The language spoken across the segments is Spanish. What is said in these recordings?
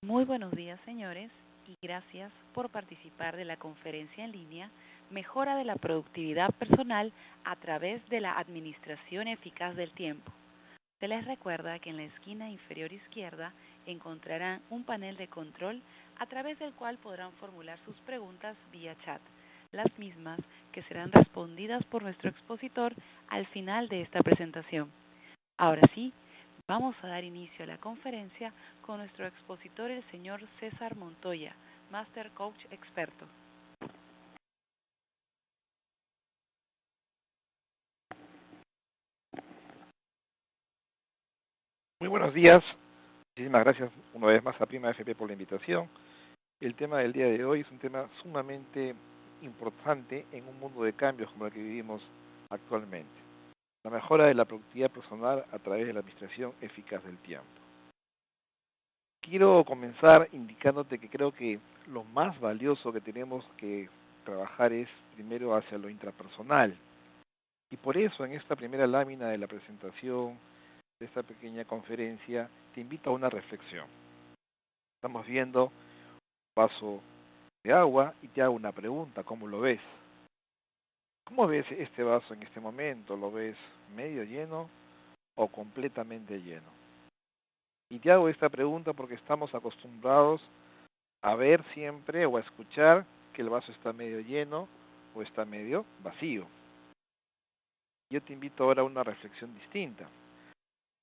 Muy buenos días, señores, y gracias por participar de la conferencia en línea Mejora de la productividad personal a través de la administración eficaz del tiempo. Se les recuerda que en la esquina inferior izquierda encontrarán un panel de control a través del cual podrán formular sus preguntas vía chat, las mismas que serán respondidas por nuestro expositor al final de esta presentación. Ahora sí, vamos a dar inicio a la conferencia con nuestro expositor, el señor César Montoya, Master Coach experto. Muy buenos días. Muchísimas gracias una vez más a Prima FP por la invitación. El tema del día de hoy es un tema sumamente importante en un mundo de cambios como el que vivimos actualmente. La mejora de la productividad personal a través de la administración eficaz del tiempo. Quiero comenzar indicándote que creo que lo más valioso que tenemos que trabajar es primero hacia lo intrapersonal. Y por eso en esta primera lámina de la presentación de esta pequeña conferencia te invito a una reflexión. Estamos viendo un vaso de agua y te hago una pregunta, ¿cómo lo ves? ¿Cómo ves este vaso en este momento? ¿Lo ves medio lleno o completamente lleno? Y te hago esta pregunta porque estamos acostumbrados a ver siempre o a escuchar que el vaso está medio lleno o está medio vacío. Yo te invito ahora a una reflexión distinta,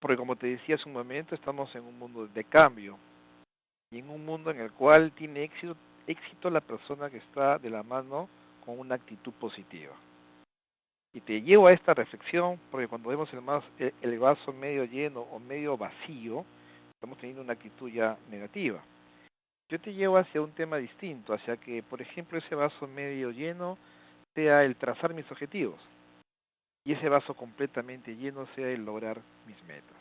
porque como te decía hace un momento, estamos en un mundo de cambio y en un mundo en el cual tiene éxito la persona que está de la mano con una actitud positiva. Y te llevo a esta reflexión porque cuando vemos el vaso medio lleno o medio vacío, estamos teniendo una actitud ya negativa. Yo te llevo hacia un tema distinto, hacia que, por ejemplo, ese vaso medio lleno sea el trazar mis objetivos y ese vaso completamente lleno sea el lograr mis metas.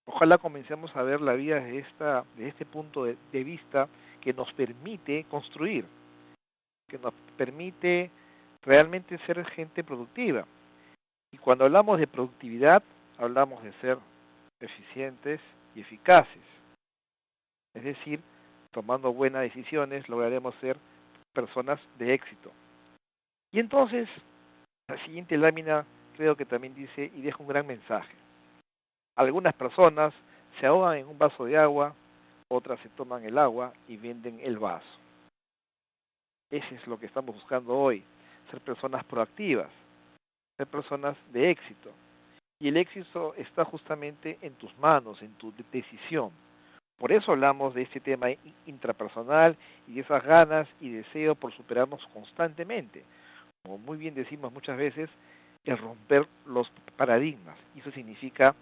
Ojalá comencemos a ver la vida de este punto de vista que nos permite construir, que nos permite realmente ser gente productiva. Y cuando hablamos de productividad, hablamos de ser eficientes y eficaces. Es decir, tomando buenas decisiones, lograremos ser personas de éxito. Y entonces, la siguiente lámina creo que también dice y deja un gran mensaje. Algunas personas se ahogan en un vaso de agua, otras se toman el agua y venden el vaso. Ese es lo que estamos buscando hoy, ser personas proactivas, ser personas de éxito. Y el éxito está justamente en tus manos, en tu decisión. Por eso hablamos de este tema intrapersonal y de esas ganas y deseo por superarnos constantemente. Como muy bien decimos muchas veces, el romper los paradigmas. Y eso significa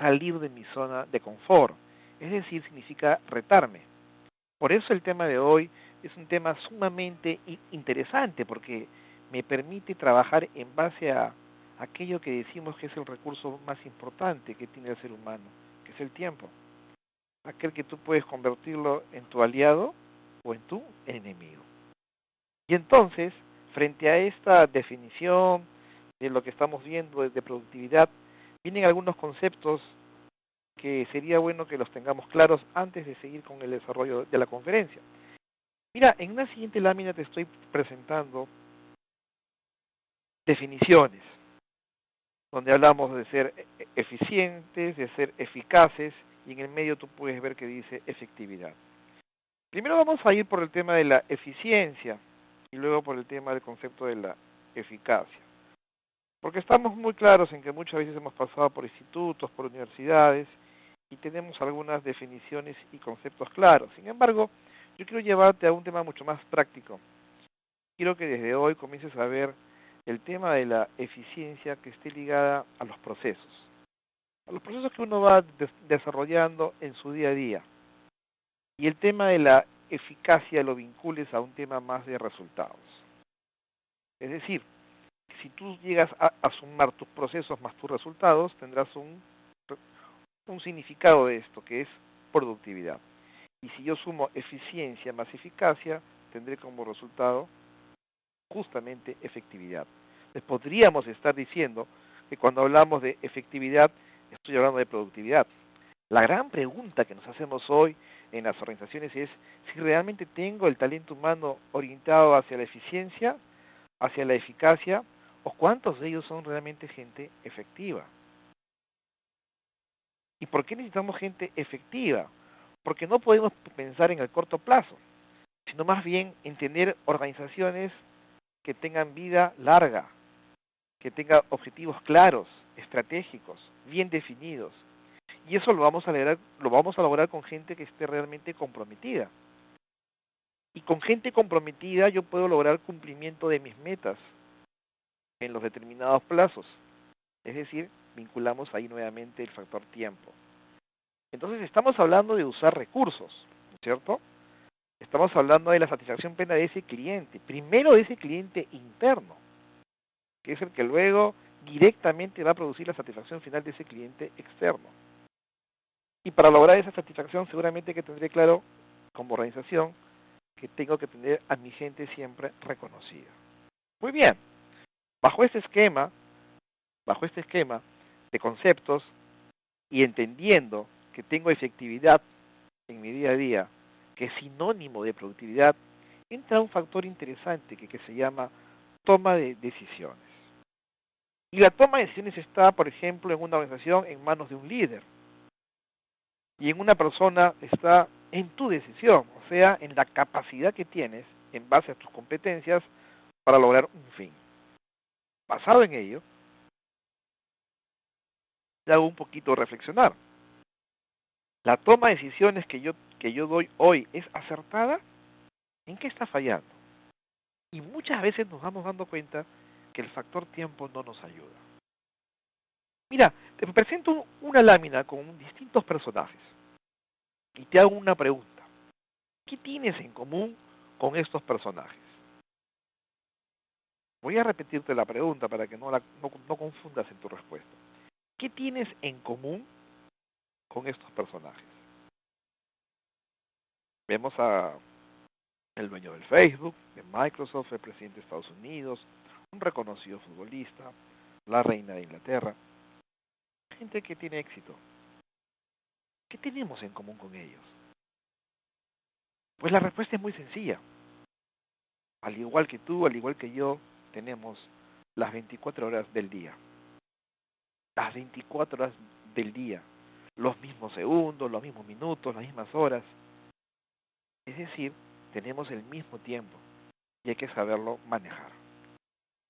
salir de mi zona de confort. Es decir, significa retarme. Por eso el tema de hoy es un tema sumamente interesante porque me permite trabajar en base a aquello que decimos que es el recurso más importante que tiene el ser humano, que es el tiempo. Aquel que tú puedes convertirlo en tu aliado o en tu enemigo. Y entonces, frente a esta definición de lo que estamos viendo de productividad, vienen algunos conceptos que sería bueno que los tengamos claros antes de seguir con el desarrollo de la conferencia. Mira, en una siguiente lámina te estoy presentando definiciones, donde hablamos de ser eficientes, de ser eficaces, y en el medio tú puedes ver que dice efectividad. Primero vamos a ir por el tema de la eficiencia y luego por el tema del concepto de la eficacia. Porque estamos muy claros en que muchas veces hemos pasado por institutos, por universidades, y tenemos algunas definiciones y conceptos claros. Sin embargo, yo quiero llevarte a un tema mucho más práctico. Quiero que desde hoy comiences a ver el tema de la eficiencia que esté ligada a los procesos que uno va desarrollando en su día a día. Y el tema de la eficacia lo vincules a un tema más de resultados. Es decir, si tú llegas a sumar tus procesos más tus resultados, tendrás un significado de esto, que es productividad. Y si yo sumo eficiencia más eficacia, tendré como resultado justamente efectividad. Entonces podríamos estar diciendo que cuando hablamos de efectividad, estoy hablando de productividad. La gran pregunta que nos hacemos hoy en las organizaciones es si realmente tengo el talento humano orientado hacia la eficiencia, hacia la eficacia, o cuántos de ellos son realmente gente efectiva. ¿Y por qué necesitamos gente efectiva? Porque no podemos pensar en el corto plazo, sino más bien en tener organizaciones que tengan vida larga, que tengan objetivos claros, estratégicos, bien definidos. Y eso lo vamos a lograr con gente que esté realmente comprometida. Y con gente comprometida yo puedo lograr cumplimiento de mis metas en los determinados plazos. Es decir, vinculamos ahí nuevamente el factor tiempo. Entonces estamos hablando de usar recursos, ¿cierto? Estamos hablando de la satisfacción plena de ese cliente, primero de ese cliente interno, que es el que luego directamente va a producir la satisfacción final de ese cliente externo. Y para lograr esa satisfacción seguramente que tendré claro como organización que tengo que tener a mi gente siempre reconocida. Muy bien, bajo este esquema de conceptos y entendiendo que tengo efectividad en mi día a día, que es sinónimo de productividad, entra un factor interesante que se llama toma de decisiones. Y la toma de decisiones está, por ejemplo, en una organización en manos de un líder. Y en una persona está en tu decisión, o sea, en la capacidad que tienes, en base a tus competencias, para lograr un fin. Basado en ello, te hago un poquito reflexionar. ¿La toma de decisiones que yo doy hoy es acertada? ¿En qué está fallando? Y muchas veces nos vamos dando cuenta que el factor tiempo no nos ayuda. Mira, te presento una lámina con distintos personajes y te hago una pregunta. ¿Qué tienes en común con estos personajes? Voy a repetirte la pregunta para que no confundas en tu respuesta. ¿Qué tienes en común con estos personajes? Vemos a el dueño del Facebook, de Microsoft, el presidente de Estados Unidos, un reconocido futbolista, la reina de Inglaterra, gente que tiene éxito. ¿Qué tenemos en común con ellos? Pues la respuesta es muy sencilla. Al igual que tú, al igual que yo, tenemos las 24 horas del día. Las 24 horas del día. Los mismos segundos, los mismos minutos, las mismas horas. Es decir, tenemos el mismo tiempo y hay que saberlo manejar.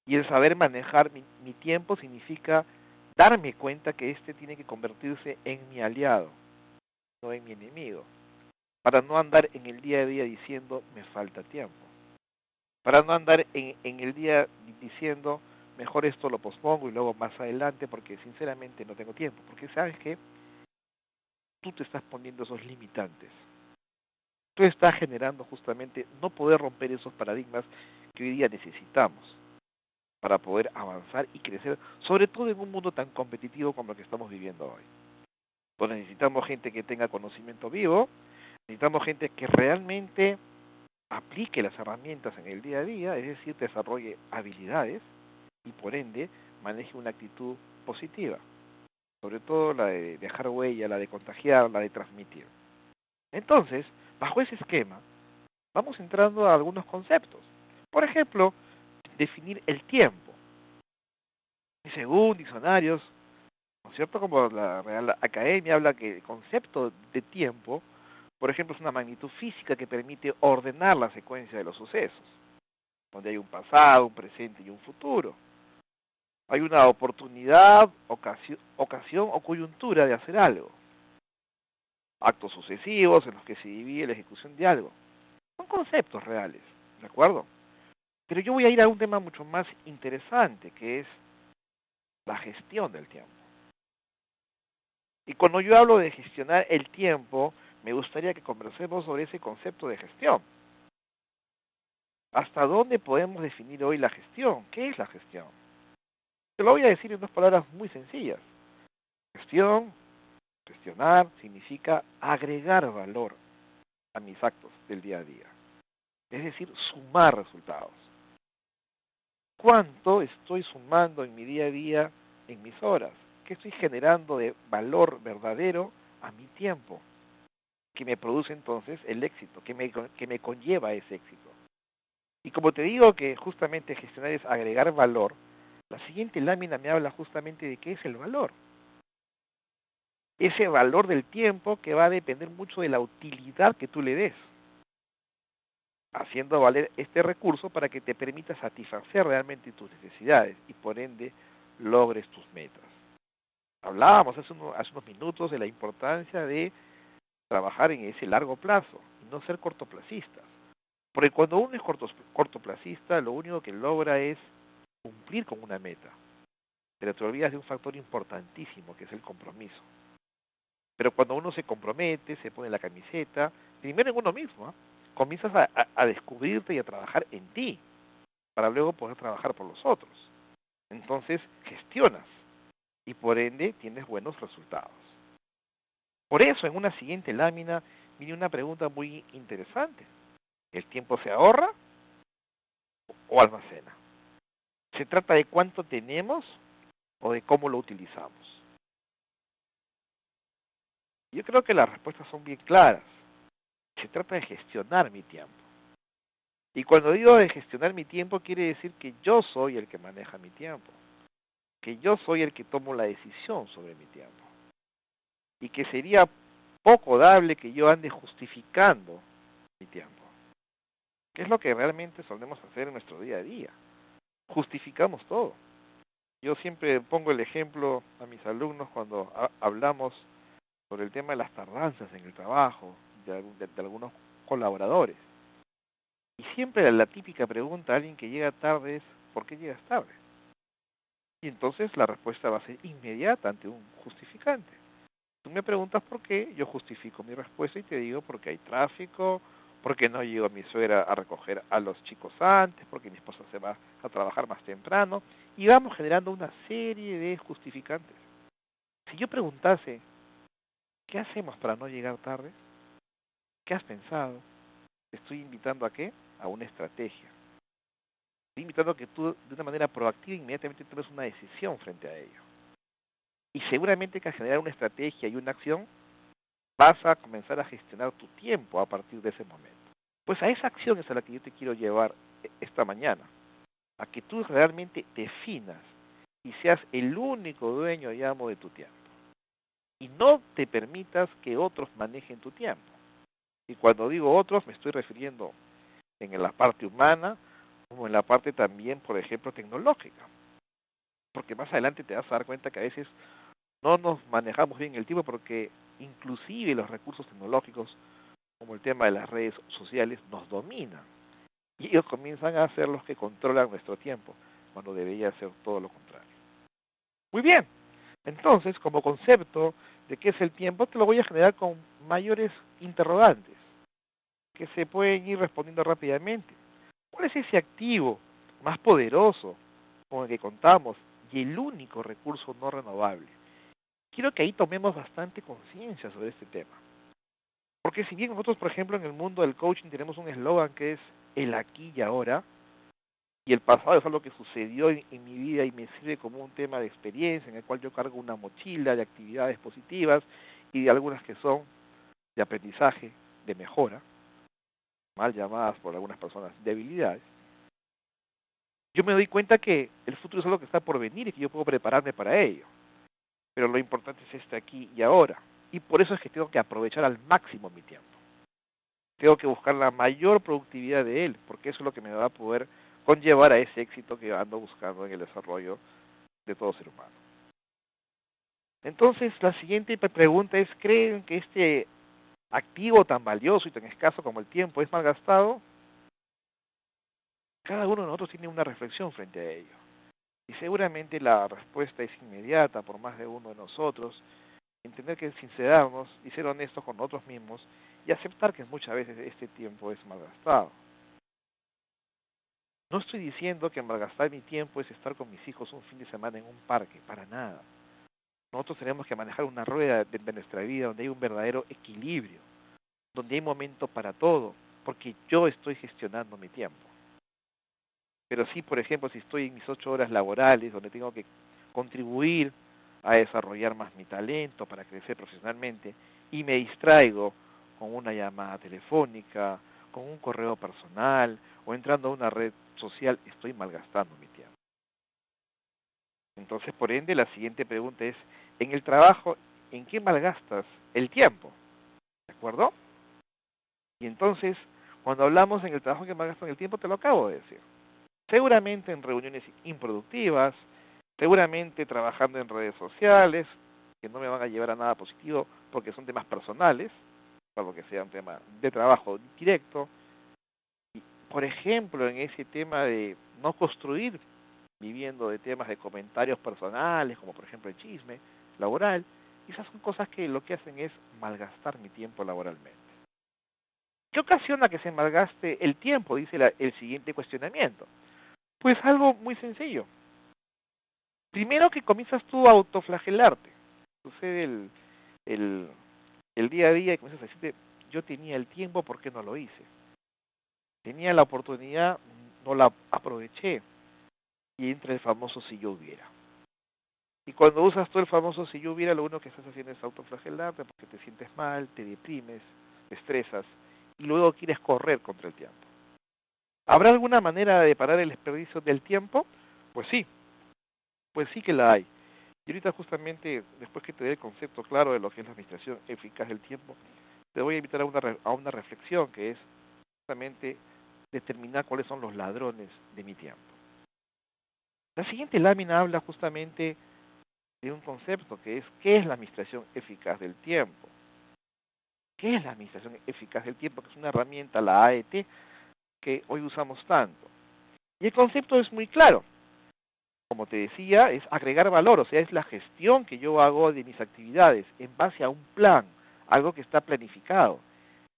Y el saber manejar mi tiempo significa darme cuenta que este tiene que convertirse en mi aliado, no en mi enemigo, para no andar en el día a día diciendo me falta tiempo, para no andar en el día diciendo mejor esto lo pospongo y luego más adelante porque sinceramente no tengo tiempo, porque sabes que tú te estás poniendo esos limitantes, tú estás generando justamente no poder romper esos paradigmas que hoy día necesitamos para poder avanzar y crecer, sobre todo en un mundo tan competitivo como el que estamos viviendo hoy. Pues necesitamos gente que tenga conocimiento vivo, necesitamos gente que realmente aplique las herramientas en el día a día, es decir, desarrolle habilidades y por ende maneje una actitud positiva, sobre todo la de dejar huella, la de contagiar, la de transmitir. Entonces, bajo ese esquema, vamos entrando a algunos conceptos. Por ejemplo, definir el tiempo. Y según diccionarios, ¿no es cierto? Como la Real Academia habla que el concepto de tiempo, por ejemplo, es una magnitud física que permite ordenar la secuencia de los sucesos, donde hay un pasado, un presente y un futuro. Hay una oportunidad, ocasión o coyuntura de hacer algo. Actos sucesivos en los que se divide la ejecución de algo. Son conceptos reales, ¿de acuerdo? Pero yo voy a ir a un tema mucho más interesante, que es la gestión del tiempo. Y cuando yo hablo de gestionar el tiempo, me gustaría que conversemos sobre ese concepto de gestión. ¿Hasta dónde podemos definir hoy la gestión? ¿Qué es la gestión? Te lo voy a decir en dos palabras muy sencillas. Gestión, gestionar, significa agregar valor a mis actos del día a día. Es decir, sumar resultados. ¿Cuánto estoy sumando en mi día a día, en mis horas? ¿Qué estoy generando de valor verdadero a mi tiempo, que me produce entonces el éxito, que me conlleva ese éxito. Y como te digo que justamente gestionar es agregar valor, la siguiente lámina me habla justamente de qué es el valor. Ese valor del tiempo que va a depender mucho de la utilidad que tú le des, haciendo valer este recurso para que te permita satisfacer realmente tus necesidades y por ende logres tus metas. Hablábamos hace unos minutos de la importancia de trabajar en ese largo plazo y no ser cortoplacistas. Porque cuando uno es cortoplacista, lo único que logra es cumplir con una meta. Pero te olvidas de un factor importantísimo que es el compromiso. Pero cuando uno se compromete, se pone la camiseta, primero en uno mismo, ¿eh? Comienzas a descubrirte y a trabajar en ti, para luego poder trabajar por los otros. Entonces gestionas y por ende tienes buenos resultados. Por eso en una siguiente lámina viene una pregunta muy interesante. ¿El tiempo se ahorra o almacena? ¿Se trata de cuánto tenemos o de cómo lo utilizamos? Yo creo que las respuestas son bien claras. Se trata de gestionar mi tiempo. Y cuando digo de gestionar mi tiempo, quiere decir que yo soy el que maneja mi tiempo, que yo soy el que tomo la decisión sobre mi tiempo, y que sería poco dable que yo ande justificando mi tiempo, que es lo que realmente solemos hacer en nuestro día a día. Justificamos todo. Yo siempre pongo el ejemplo a mis alumnos cuando hablamos sobre el tema de las tardanzas en el trabajo de algunos colaboradores. Y siempre la típica pregunta a alguien que llega tarde es, ¿por qué llegas tarde? Y entonces la respuesta va a ser inmediata ante un justificante. Tú me preguntas por qué, yo justifico mi respuesta y te digo porque hay tráfico, porque no llegó mi suegra a recoger a los chicos antes, porque mi esposa se va a trabajar más temprano, y vamos generando una serie de justificantes. Si yo preguntase, ¿qué hacemos para no llegar tarde? ¿Qué has pensado? Te estoy invitando ¿a qué? A una estrategia. Estoy invitando a que tú, de una manera proactiva, inmediatamente tomes una decisión frente a ello. Y seguramente que al generar una estrategia y una acción, vas a comenzar a gestionar tu tiempo a partir de ese momento. Pues a esa acción es a la que yo te quiero llevar esta mañana, a que tú realmente definas y seas el único dueño y amo de tu tiempo. Y no te permitas que otros manejen tu tiempo. Y cuando digo otros, me estoy refiriendo en la parte humana, como en la parte también, por ejemplo, tecnológica. Porque más adelante te vas a dar cuenta que a veces no nos manejamos bien el tiempo porque inclusive los recursos tecnológicos, como el tema de las redes sociales, nos dominan. Y ellos comienzan a ser los que controlan nuestro tiempo, cuando debería ser todo lo contrario. Muy bien, entonces, como concepto de qué es el tiempo, te lo voy a generar con mayores interrogantes, que se pueden ir respondiendo rápidamente. ¿Cuál es ese activo más poderoso con el que contamos y el único recurso no renovable? Quiero que ahí tomemos bastante conciencia sobre este tema. Porque si bien nosotros, por ejemplo, en el mundo del coaching tenemos un eslogan que es el aquí y ahora, y el pasado es algo que sucedió en mi vida y me sirve como un tema de experiencia en el cual yo cargo una mochila de actividades positivas y de algunas que son de aprendizaje, de mejora, mal llamadas por algunas personas debilidades. Yo me doy cuenta que el futuro es algo que está por venir y que yo puedo prepararme para ello. Pero lo importante es este aquí y ahora. Y por eso es que tengo que aprovechar al máximo mi tiempo. Tengo que buscar la mayor productividad de él, porque eso es lo que me va a poder conllevar a ese éxito que ando buscando en el desarrollo de todo ser humano. Entonces, la siguiente pregunta es, ¿creen que este activo tan valioso y tan escaso como el tiempo es malgastado? Cada uno de nosotros tiene una reflexión frente a ello. Y seguramente la respuesta es inmediata por más de uno de nosotros, entender que sincerarnos y ser honestos con nosotros mismos y aceptar que muchas veces este tiempo es malgastado. No estoy diciendo que malgastar mi tiempo es estar con mis hijos un fin de semana en un parque, para nada. Nosotros tenemos que manejar una rueda de nuestra vida donde hay un verdadero equilibrio, donde hay momento para todo, porque yo estoy gestionando mi tiempo. Pero sí, por ejemplo, si estoy en mis 8 horas laborales, donde tengo que contribuir a desarrollar más mi talento para crecer profesionalmente y me distraigo con una llamada telefónica, con un correo personal o entrando a una red social, estoy malgastando mi tiempo. Entonces, por ende, la siguiente pregunta es, en el trabajo, ¿en qué malgastas el tiempo? ¿De acuerdo? Y entonces, cuando hablamos en el trabajo que malgastas el tiempo, te lo acabo de decir. Seguramente en reuniones improductivas, seguramente trabajando en redes sociales, que no me van a llevar a nada positivo porque son temas personales, salvo que sea un tema de trabajo directo. Y, por ejemplo, en ese tema de no construir viviendo de temas de comentarios personales, como por ejemplo el chisme laboral, esas son cosas que lo que hacen es malgastar mi tiempo laboralmente. ¿Qué ocasiona que se malgaste el tiempo? Dice el siguiente cuestionamiento. Pues algo muy sencillo. Primero que comienzas tú a autoflagelarte. Sucede el, el día a día y comienzas a decirte, yo tenía el tiempo, ¿por qué no lo hice? Tenía la oportunidad, no la aproveché. Y entra el famoso si yo hubiera. Y cuando usas tú el famoso si yo hubiera, lo único que estás haciendo es autoflagelarte porque te sientes mal, te deprimes, te estresas y luego quieres correr contra el tiempo. ¿Habrá alguna manera de parar el desperdicio del tiempo? Pues sí que la hay. Y ahorita justamente, después que te dé el concepto claro de lo que es la administración eficaz del tiempo, te voy a invitar a una reflexión que es justamente determinar cuáles son los ladrones de mi tiempo. La siguiente lámina habla justamente de un concepto que es ¿qué es la administración eficaz del tiempo? ¿Qué es la administración eficaz del tiempo? Que es una herramienta, la AET, que hoy usamos tanto. Y el concepto es muy claro. Como te decía, es agregar valor, o sea, es la gestión que yo hago de mis actividades en base a un plan, algo que está planificado,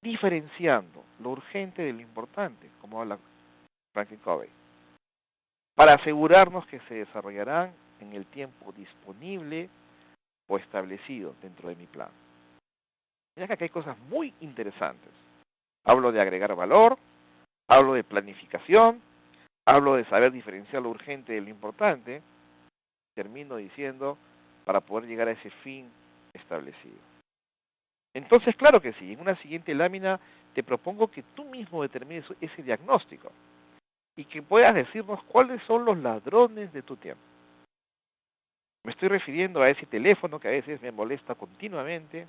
diferenciando lo urgente de lo importante, como habla Franklin Covey, para asegurarnos que se desarrollarán en el tiempo disponible o establecido dentro de mi plan. Mira que aquí hay cosas muy interesantes. Hablo de agregar valor, hablo de planificación, hablo de saber diferenciar lo urgente de lo importante, termino diciendo para poder llegar a ese fin establecido. Entonces, claro que sí, en una siguiente lámina te propongo que tú mismo determines ese diagnóstico y que puedas decirnos cuáles son los ladrones de tu tiempo. Me estoy refiriendo a ese teléfono que a veces me molesta continuamente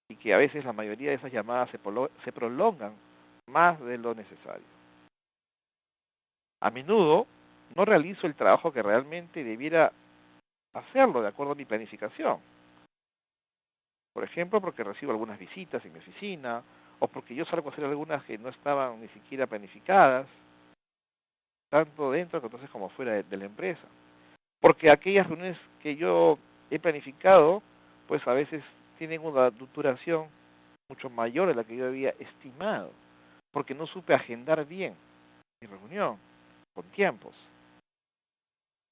y que a veces la mayoría de esas llamadas se prolongan más de lo necesario. A menudo no realizo el trabajo que realmente debiera hacerlo de acuerdo a mi planificación. Por ejemplo, porque recibo algunas visitas en mi oficina, o porque yo salgo a hacer algunas que no estaban ni siquiera planificadas, tanto dentro entonces como fuera de la empresa. Porque aquellas reuniones que yo he planificado, pues a veces tienen una duración mucho mayor de la que yo había estimado, porque no supe agendar bien mi reunión con tiempos,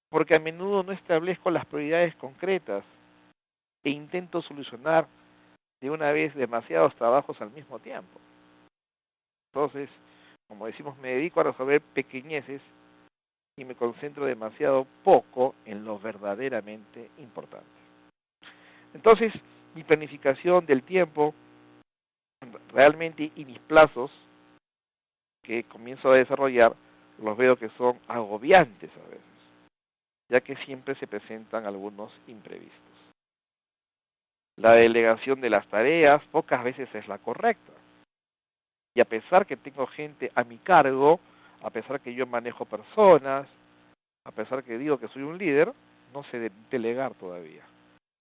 porque a menudo no establezco las prioridades concretas e intento solucionar de una vez demasiados trabajos al mismo tiempo. Entonces, como decimos, me dedico a resolver pequeñeces y me concentro demasiado poco en lo verdaderamente importante. Entonces, mi planificación del tiempo realmente y mis plazos que comienzo a desarrollar los veo que son agobiantes a veces, ya que siempre se presentan algunos imprevistos. La delegación de las tareas pocas veces es la correcta. Y a pesar que tengo gente a mi cargo, a pesar que yo manejo personas, a pesar que digo que soy un líder, no sé delegar todavía,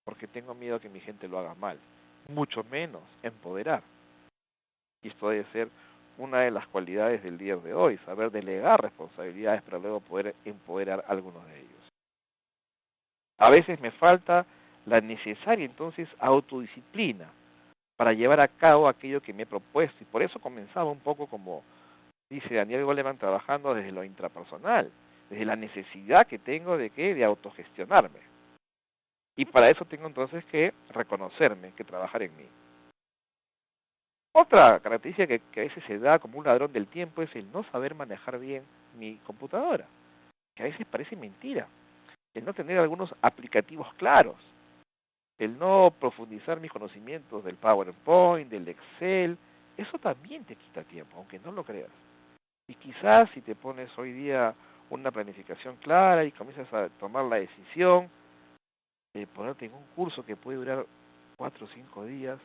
porque tengo miedo que mi gente lo haga mal, mucho menos empoderar. Y esto debe ser una de las cualidades del día de hoy, saber delegar responsabilidades para luego poder empoderar a algunos de ellos. A veces me falta la necesaria entonces autodisciplina para llevar a cabo aquello que me he propuesto. Y por eso comenzaba un poco como dice Daniel Goleman, trabajando desde lo intrapersonal, desde la necesidad que tengo de ¿qué? De autogestionarme. Y para eso tengo entonces que reconocerme, que trabajar en mí. Otra característica que a veces se da como un ladrón del tiempo es el no saber manejar bien mi computadora, que a veces parece mentira. el no tener algunos aplicativos claros, el no profundizar mis conocimientos del PowerPoint, del Excel, eso también te quita tiempo, aunque no lo creas. Y quizás si te pones hoy día una planificación clara y comienzas a tomar la decisión de ponerte en un curso que puede durar 4 o 5 días,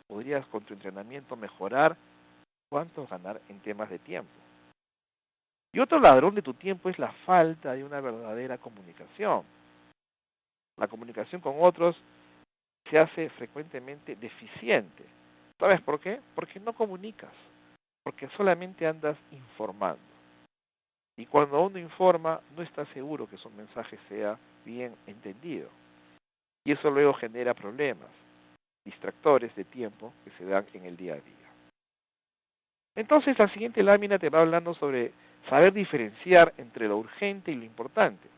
podrías con tu entrenamiento mejorar cuánto ganar en temas de tiempo. Y otro ladrón de tu tiempo es la falta de una verdadera comunicación. La comunicación con otros se hace frecuentemente deficiente. ¿Sabes por qué? Porque no comunicas, porque solamente andas informando. Y cuando uno informa, no está seguro que su mensaje sea bien entendido. Y eso luego genera problemas, distractores de tiempo que se dan en el día a día. Entonces la siguiente lámina te va hablando sobre saber diferenciar entre lo urgente y lo importante.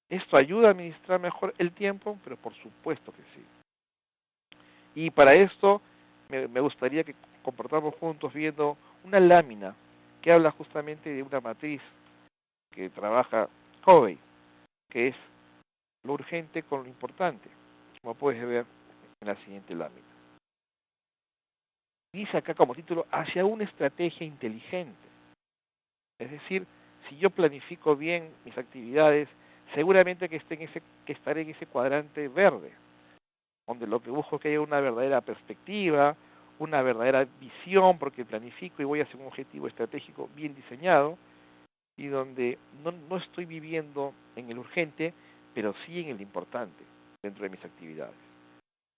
Esto ayuda a administrar mejor el tiempo, pero por supuesto que sí. Y para esto me gustaría que compartamos juntos viendo una lámina que habla justamente de una matriz que trabaja Covey, que es lo urgente con lo importante, como puedes ver en la siguiente lámina. Dice acá como título, hacia una estrategia inteligente. Es decir, si yo planifico bien mis actividades, seguramente que estaré en ese cuadrante verde, donde lo que busco es que haya una verdadera perspectiva, una verdadera visión, porque planifico y voy hacia un objetivo estratégico bien diseñado, y donde no estoy viviendo en el urgente, pero sí en el importante dentro de mis actividades.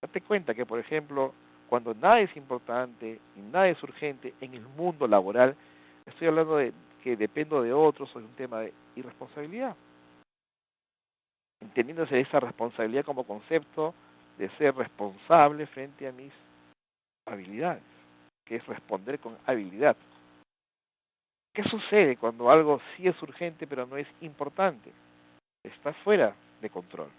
Date cuenta que, por ejemplo, cuando nada es importante y nada es urgente en el mundo laboral, estoy hablando de que dependo de otros o de un tema de irresponsabilidad. Entendiéndose esa responsabilidad como concepto de ser responsable frente a mis habilidades, que es responder con habilidad. ¿Qué sucede cuando algo sí es urgente pero no es importante? Está fuera de control.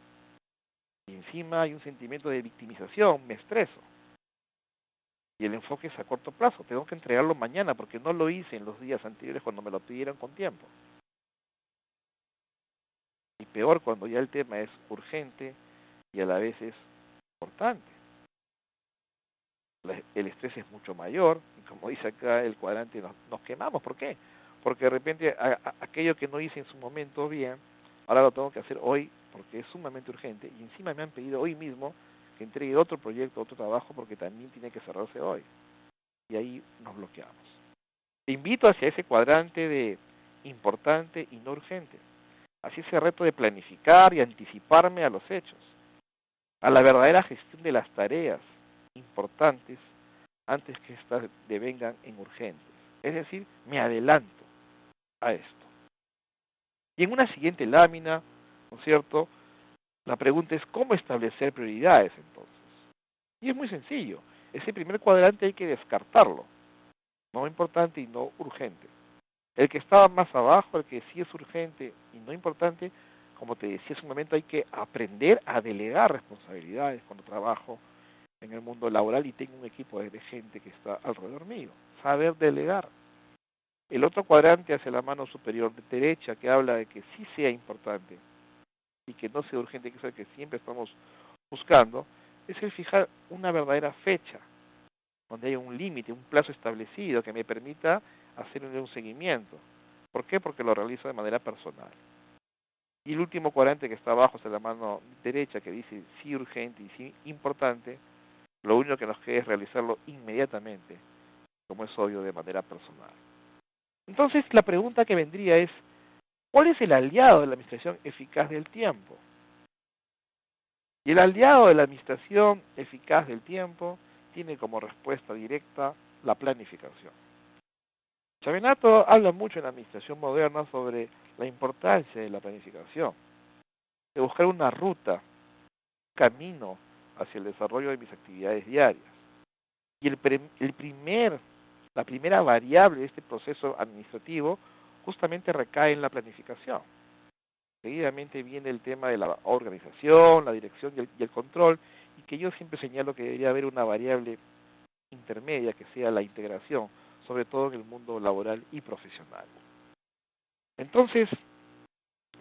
Y encima hay un sentimiento de victimización, me estreso. Y el enfoque es a corto plazo, tengo que entregarlo mañana porque no lo hice en los días anteriores cuando me lo pidieron con tiempo. Y peor cuando ya el tema es urgente y a la vez es importante. El estrés es mucho mayor y como dice acá el cuadrante nos quemamos. ¿Por qué? Porque de repente aquello que no hice en su momento bien, ahora lo tengo que hacer hoy porque es sumamente urgente y encima me han pedido hoy mismo que entregue otro proyecto, otro trabajo porque también tiene que cerrarse hoy. Y ahí nos bloqueamos. Te invito hacia ese cuadrante de importante y no urgente, hacia ese reto de planificar y anticiparme a los hechos, a la verdadera gestión de las tareas importantes antes que éstas devengan en urgentes. Es decir, me adelanto a esto. Y en una siguiente lámina, ¿no es cierto?, la pregunta es ¿cómo establecer prioridades entonces? Y es muy sencillo. Ese primer cuadrante hay que descartarlo, no importante y no urgente. El que estaba más abajo, el que sí es urgente y no importante, como te decía hace un momento, hay que aprender a delegar responsabilidades cuando trabajo en el mundo laboral y tengo un equipo de gente que está alrededor mío. Saber delegar. El otro cuadrante hacia la mano superior derecha que habla de que sí sea importante y que no sea urgente, que es el que siempre estamos buscando, es el fijar una verdadera fecha, donde haya un límite, un plazo establecido que me permita hacer un seguimiento. ¿Por qué? Porque lo realizo de manera personal. Y el último cuadrante que está abajo, hacia la mano derecha, que dice sí urgente y sí importante, lo único que nos queda es realizarlo inmediatamente, como es obvio, de manera personal. Entonces, la pregunta que vendría es, ¿cuál es el aliado de la administración eficaz del tiempo? Y el aliado de la administración eficaz del tiempo tiene como respuesta directa la planificación. Chavenato habla mucho en la administración moderna sobre la importancia de la planificación, de buscar una ruta, un camino hacia el desarrollo de mis actividades diarias. Y la primera variable de este proceso administrativo justamente recae en la planificación. Seguidamente viene el tema de la organización, la dirección y el control, y que yo siempre señalo que debería haber una variable intermedia que sea la integración, sobre todo en el mundo laboral y profesional. Entonces,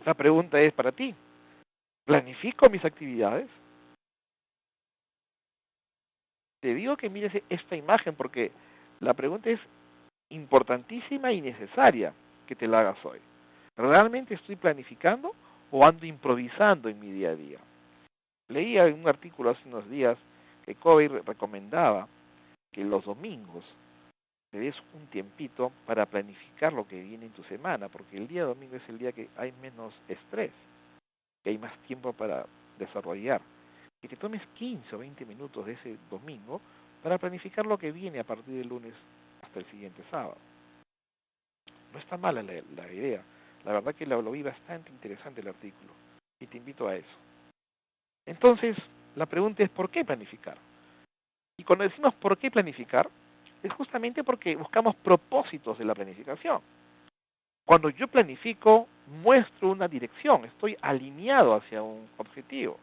la pregunta es para ti, ¿Planifico mis actividades? Te digo que mires esta imagen porque la pregunta es importantísima y necesaria que te la hagas hoy. ¿Realmente estoy planificando o ando improvisando en mi día a día? Leía en un artículo hace unos días que Covey recomendaba que los domingos te des un tiempito para planificar lo que viene en tu semana, porque el día domingo es el día que hay menos estrés, que hay más tiempo para desarrollar. Que te tomes 15 o 20 minutos de ese domingo para planificar lo que viene a partir del lunes hasta el siguiente sábado. No está mala la idea. La verdad que lo vi bastante interesante el artículo y te invito a eso. Entonces, la pregunta es ¿por qué planificar? Y cuando decimos por qué planificar, es justamente porque buscamos propósitos de la planificación. Cuando yo planifico, muestro una dirección, estoy alineado hacia un objetivo.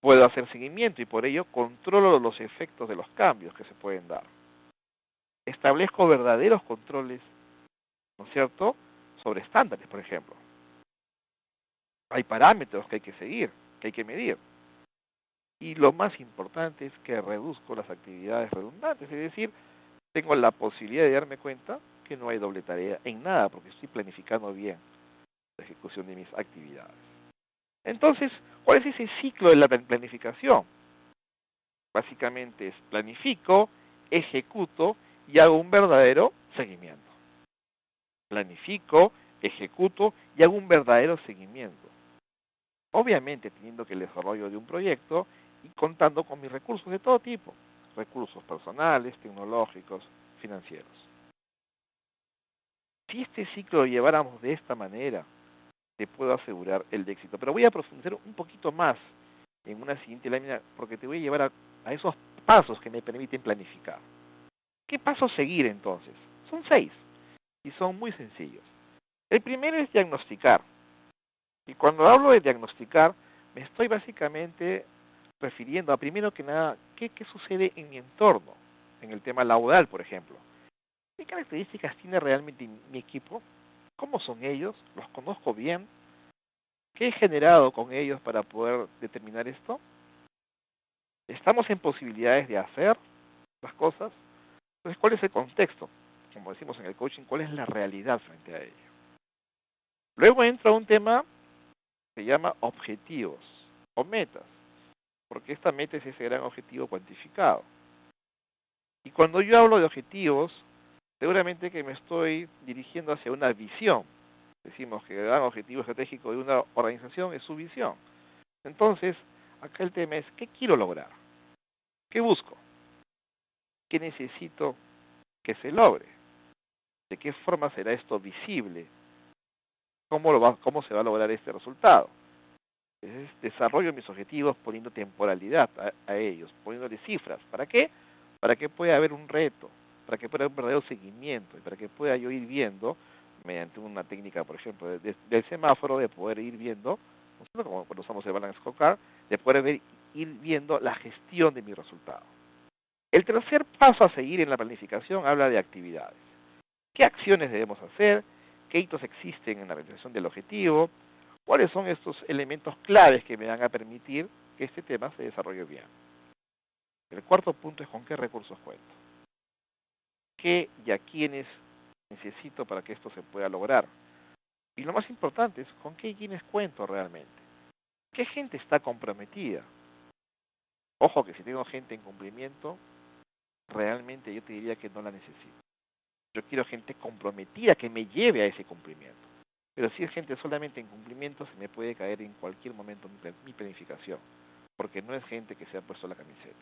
Puedo hacer seguimiento y por ello controlo los efectos de los cambios que se pueden dar. Establezco verdaderos controles, ¿no es cierto?, sobre estándares, por ejemplo. Hay parámetros que hay que seguir, que hay que medir. Y lo más importante es que reduzco las actividades redundantes, es decir, tengo la posibilidad de darme cuenta que no hay doble tarea en nada, porque estoy planificando bien la ejecución de mis actividades. Entonces, ¿cuál es ese ciclo de la planificación? Básicamente es planifico, ejecuto y hago un verdadero seguimiento. Planifico, ejecuto y hago un verdadero seguimiento. Obviamente teniendo que el desarrollo de un proyecto y contando con mis recursos de todo tipo, recursos personales, tecnológicos, financieros. Si este ciclo lo lleváramos de esta manera, te puedo asegurar el éxito. Pero voy a profundizar un poquito más en una siguiente lámina porque te voy a llevar a esos pasos que me permiten planificar. ¿Qué pasos seguir entonces? Son 6 y son muy sencillos. El primero es diagnosticar. Y cuando hablo de diagnosticar, me estoy básicamente refiriendo a, primero que nada, qué sucede en mi entorno, en el tema laboral, por ejemplo. ¿Qué características tiene realmente mi equipo? ¿Cómo son ellos? ¿Los conozco bien? ¿Qué he generado con ellos para poder determinar esto? ¿Estamos en posibilidades de hacer las cosas? Entonces, ¿cuál es el contexto? Como decimos en el coaching, ¿cuál es la realidad frente a ello? Luego entra un tema que se llama objetivos o metas, porque esta meta es ese gran objetivo cuantificado. Y cuando yo hablo de objetivos, seguramente que me estoy dirigiendo hacia una visión. Decimos que el gran objetivo estratégico de una organización es su visión. Entonces, acá el tema es, ¿qué quiero lograr? ¿Qué busco? ¿Qué necesito que se logre? ¿De qué forma será esto visible? ¿Cómo se va a lograr este resultado? Desarrollo mis objetivos poniendo temporalidad a ellos, poniéndole cifras. ¿Para qué? Para que pueda haber un reto, para que pueda haber un verdadero seguimiento y para que pueda yo ir viendo, mediante una técnica, por ejemplo, del semáforo, de poder ir viendo, ¿no? Como cuando usamos el balance scorecard, de poder ir viendo la gestión de mi resultado. El tercer paso a seguir en la planificación habla de actividades. ¿Qué acciones debemos hacer? ¿Qué hitos existen en la realización del objetivo? ¿Cuáles son estos elementos claves que me van a permitir que este tema se desarrolle bien? El cuarto punto es con qué recursos cuento. ¿Qué y a quiénes necesito para que esto se pueda lograr? Y lo más importante es con qué y quiénes cuento realmente. ¿Qué gente está comprometida? Ojo que si tengo gente en cumplimiento, realmente yo te diría que no la necesito. Yo quiero gente comprometida que me lleve a ese cumplimiento. Pero si es gente solamente en cumplimiento, se me puede caer en cualquier momento mi planificación, porque no es gente que se ha puesto la camiseta.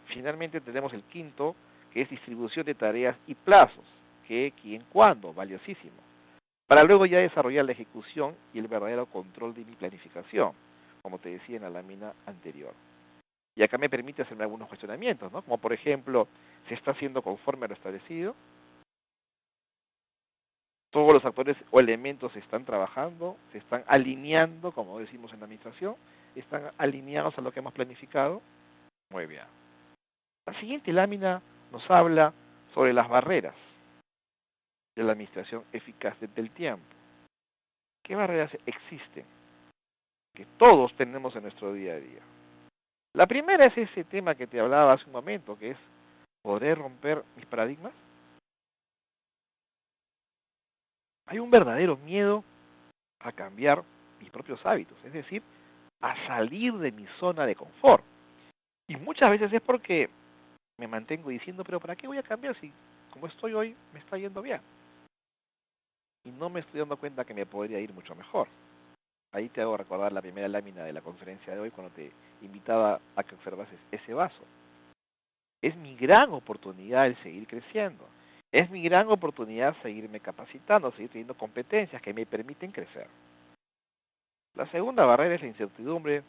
Finalmente tenemos el quinto, que es distribución de tareas y plazos, qué, quién, cuándo, valiosísimo, para luego ya desarrollar la ejecución y el verdadero control de mi planificación, como te decía en la lámina anterior. Y acá me permite hacerme algunos cuestionamientos, ¿no? Como por ejemplo, ¿se está haciendo conforme a lo establecido? Todos los actores o elementos se están trabajando, se están alineando, como decimos en la administración, están alineados a lo que hemos planificado. Muy bien. La siguiente lámina nos habla sobre las barreras de la administración eficaz del tiempo. ¿Qué barreras existen? que todos tenemos en nuestro día a día. La primera es ese tema que te hablaba hace un momento, que es poder romper mis paradigmas. Hay un verdadero miedo a cambiar mis propios hábitos, es decir, a salir de mi zona de confort. Y muchas veces es porque me mantengo diciendo, pero ¿para qué voy a cambiar si como estoy hoy me está yendo bien? Y no me estoy dando cuenta que me podría ir mucho mejor. Ahí te hago recordar la primera lámina de la conferencia de hoy cuando te invitaba a que observases ese vaso. Es mi gran oportunidad el seguir creciendo. Es mi gran oportunidad seguirme capacitando, seguir teniendo competencias que me permiten crecer. La segunda barrera es la incertidumbre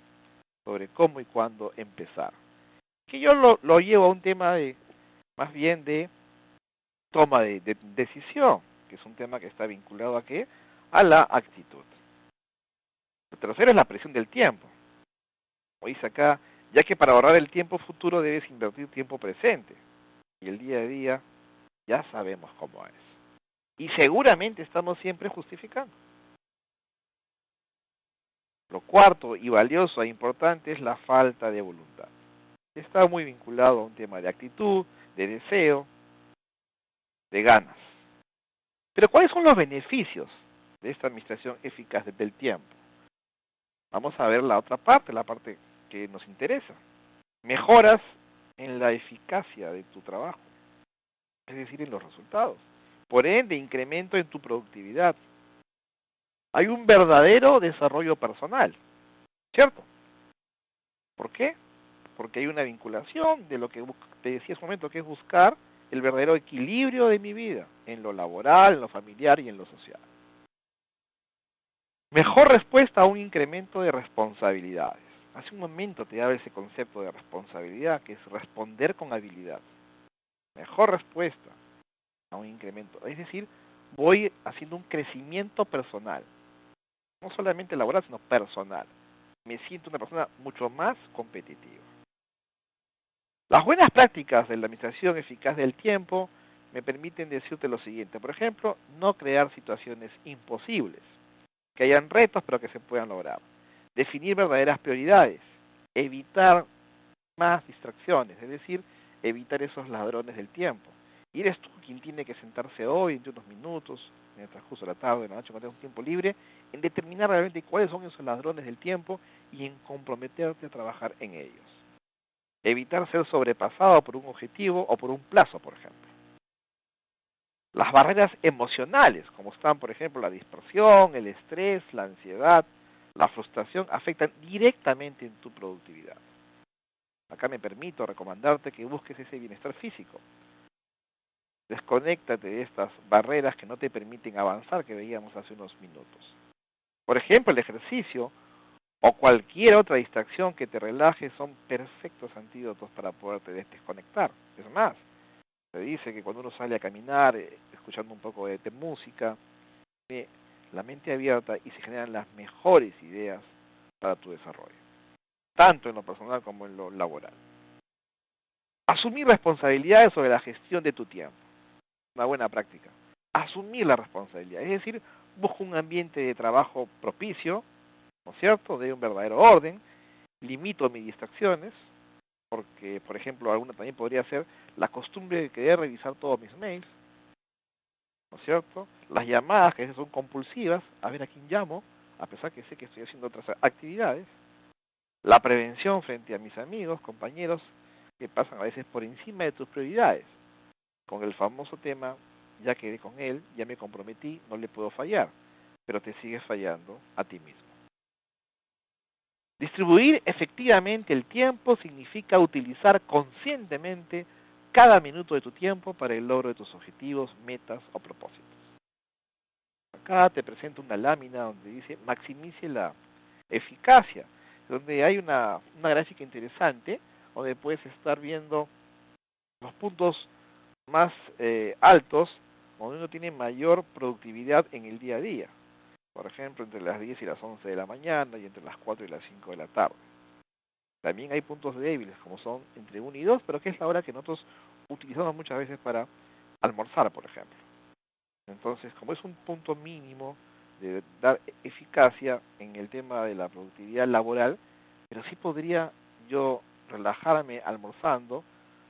sobre cómo y cuándo empezar. Que yo lo llevo a un tema de, más bien de toma de decisión, que es un tema que está vinculado a ¿qué? A la actitud. El tercero es la presión del tiempo. Como dice acá, ya que para ahorrar el tiempo futuro debes invertir tiempo presente. Y el día a día ya sabemos cómo es. Y seguramente estamos siempre justificando. Lo cuarto y valioso e importante es la falta de voluntad. Está muy vinculado a un tema de actitud, de deseo, de ganas. Pero ¿cuáles son los beneficios de esta administración eficaz del tiempo? Vamos a ver la otra parte, la parte que nos interesa. Mejoras en la eficacia de tu trabajo, es decir, en los resultados. Por ende, incremento en tu productividad. Hay un verdadero desarrollo personal, ¿cierto? ¿Por qué? Porque hay una vinculación de lo que te decía hace un momento, que es buscar el verdadero equilibrio de mi vida, en lo laboral, en lo familiar y en lo social. Mejor respuesta a un incremento de responsabilidades. Hace un momento te daba ese concepto de responsabilidad, que es responder con habilidad. Mejor respuesta a un incremento. Es decir, voy haciendo un crecimiento personal. No solamente laboral, sino personal. Me siento una persona mucho más competitiva. Las buenas prácticas de la administración eficaz del tiempo me permiten decirte lo siguiente. Por ejemplo, no crear situaciones imposibles. Que hayan retos, pero que se puedan lograr. Definir verdaderas prioridades. Evitar más distracciones, es decir, evitar esos ladrones del tiempo. Y eres tú quien tiene que sentarse hoy, entre unos minutos, en el transcurso de la tarde, de la noche, cuando tengas un tiempo libre, en determinar realmente cuáles son esos ladrones del tiempo y en comprometerte a trabajar en ellos. Evitar ser sobrepasado por un objetivo o por un plazo, por ejemplo. Las barreras emocionales, como están, por ejemplo, la dispersión, el estrés, la ansiedad, la frustración, afectan directamente en tu productividad. Acá me permito recomendarte que busques ese bienestar físico. Desconéctate de estas barreras que no te permiten avanzar, que veíamos hace unos minutos. Por ejemplo, el ejercicio o cualquier otra distracción que te relaje son perfectos antídotos para poderte desconectar. Es más, se dice que cuando uno sale a caminar, escuchando un poco de música, la mente abierta y se generan las mejores ideas para tu desarrollo, tanto en lo personal como en lo laboral. Asumir responsabilidades sobre la gestión de tu tiempo. Una buena práctica. Asumir la responsabilidad, es decir, busco un ambiente de trabajo propicio, ¿no es cierto?, de un verdadero orden, limito mis distracciones, porque, por ejemplo, alguna también podría ser la costumbre de querer revisar todos mis mails, ¿no es cierto? Las llamadas, que a veces son compulsivas, a ver a quién llamo, a pesar que sé que estoy haciendo otras actividades. La prevención frente a mis amigos, compañeros, que pasan a veces por encima de tus prioridades. Con el famoso tema, ya quedé con él, ya me comprometí, no le puedo fallar, pero te sigues fallando a ti mismo. Distribuir efectivamente el tiempo significa utilizar conscientemente cada minuto de tu tiempo para el logro de tus objetivos, metas o propósitos. Acá te presento una lámina donde dice maximice la eficacia, donde hay una gráfica interesante, donde puedes estar viendo los puntos más altos, donde uno tiene mayor productividad en el día a día. Por ejemplo, entre las 10 y las 11 de la mañana y entre las 4 y las 5 de la tarde. También hay puntos débiles, como son entre 1 y 2, pero que es la hora que nosotros utilizamos muchas veces para almorzar, por ejemplo. Entonces, como es un punto mínimo, de dar eficacia en el tema de la productividad laboral, pero sí podría yo relajarme almorzando,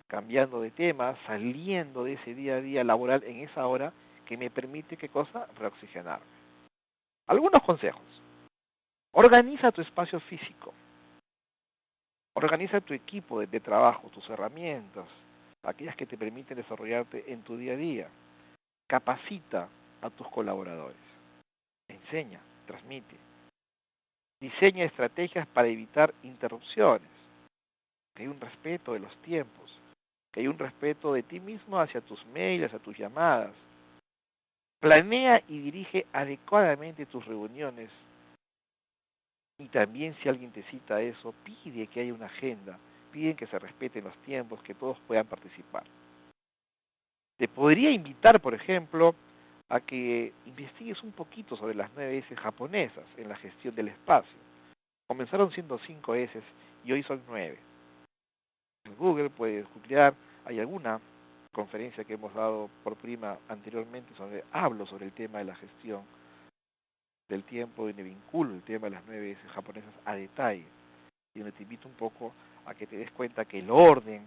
cambiando de tema, saliendo de ese día a día laboral en esa hora que me permite, ¿qué cosa? Reoxigenar. Algunos consejos. Organiza tu espacio físico. Organiza tu equipo de trabajo, tus herramientas, aquellas que te permiten desarrollarte en tu día a día. Capacita a tus colaboradores. Enseña, transmite. Diseña estrategias para evitar interrupciones. Que hay un respeto de los tiempos. Que hay un respeto de ti mismo hacia tus mails, hacia tus llamadas. Planea y dirige adecuadamente tus reuniones. Y también si alguien te cita eso, pide que haya una agenda, piden que se respeten los tiempos, que todos puedan participar. Te podría invitar, por ejemplo, a que investigues un poquito sobre las 9 S japonesas en la gestión del espacio. Comenzaron siendo 5 S y hoy son 9. En Google puedes googlear, hay alguna conferencia que hemos dado por prima anteriormente hablo sobre el tema de la gestión del tiempo y me vinculo el tema de las 9 S japonesas a detalle. Y donde te invito un poco a que te des cuenta que el orden,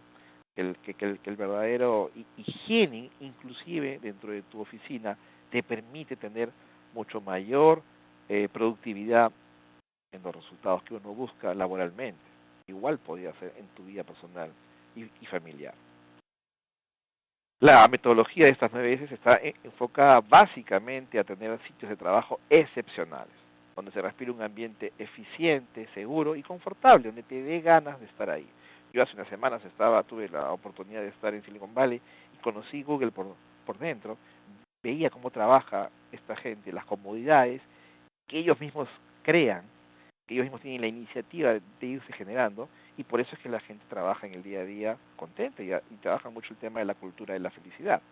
que el verdadero higiene, inclusive dentro de tu oficina, te permite tener mucho mayor productividad en los resultados que uno busca laboralmente. Igual podría ser en tu vida personal y familiar. La metodología de estas 9 S está enfocada básicamente a tener sitios de trabajo excepcionales, donde se respire un ambiente eficiente, seguro y confortable, donde te dé ganas de estar ahí. Yo hace unas semanas tuve la oportunidad de estar en Silicon Valley y conocí Google por dentro, veía cómo trabaja esta gente, las comodidades que ellos mismos crean, que ellos mismos tienen la iniciativa de irse generando, y por eso es que la gente trabaja en el día a día contenta y trabaja mucho el tema de la cultura de la felicidad.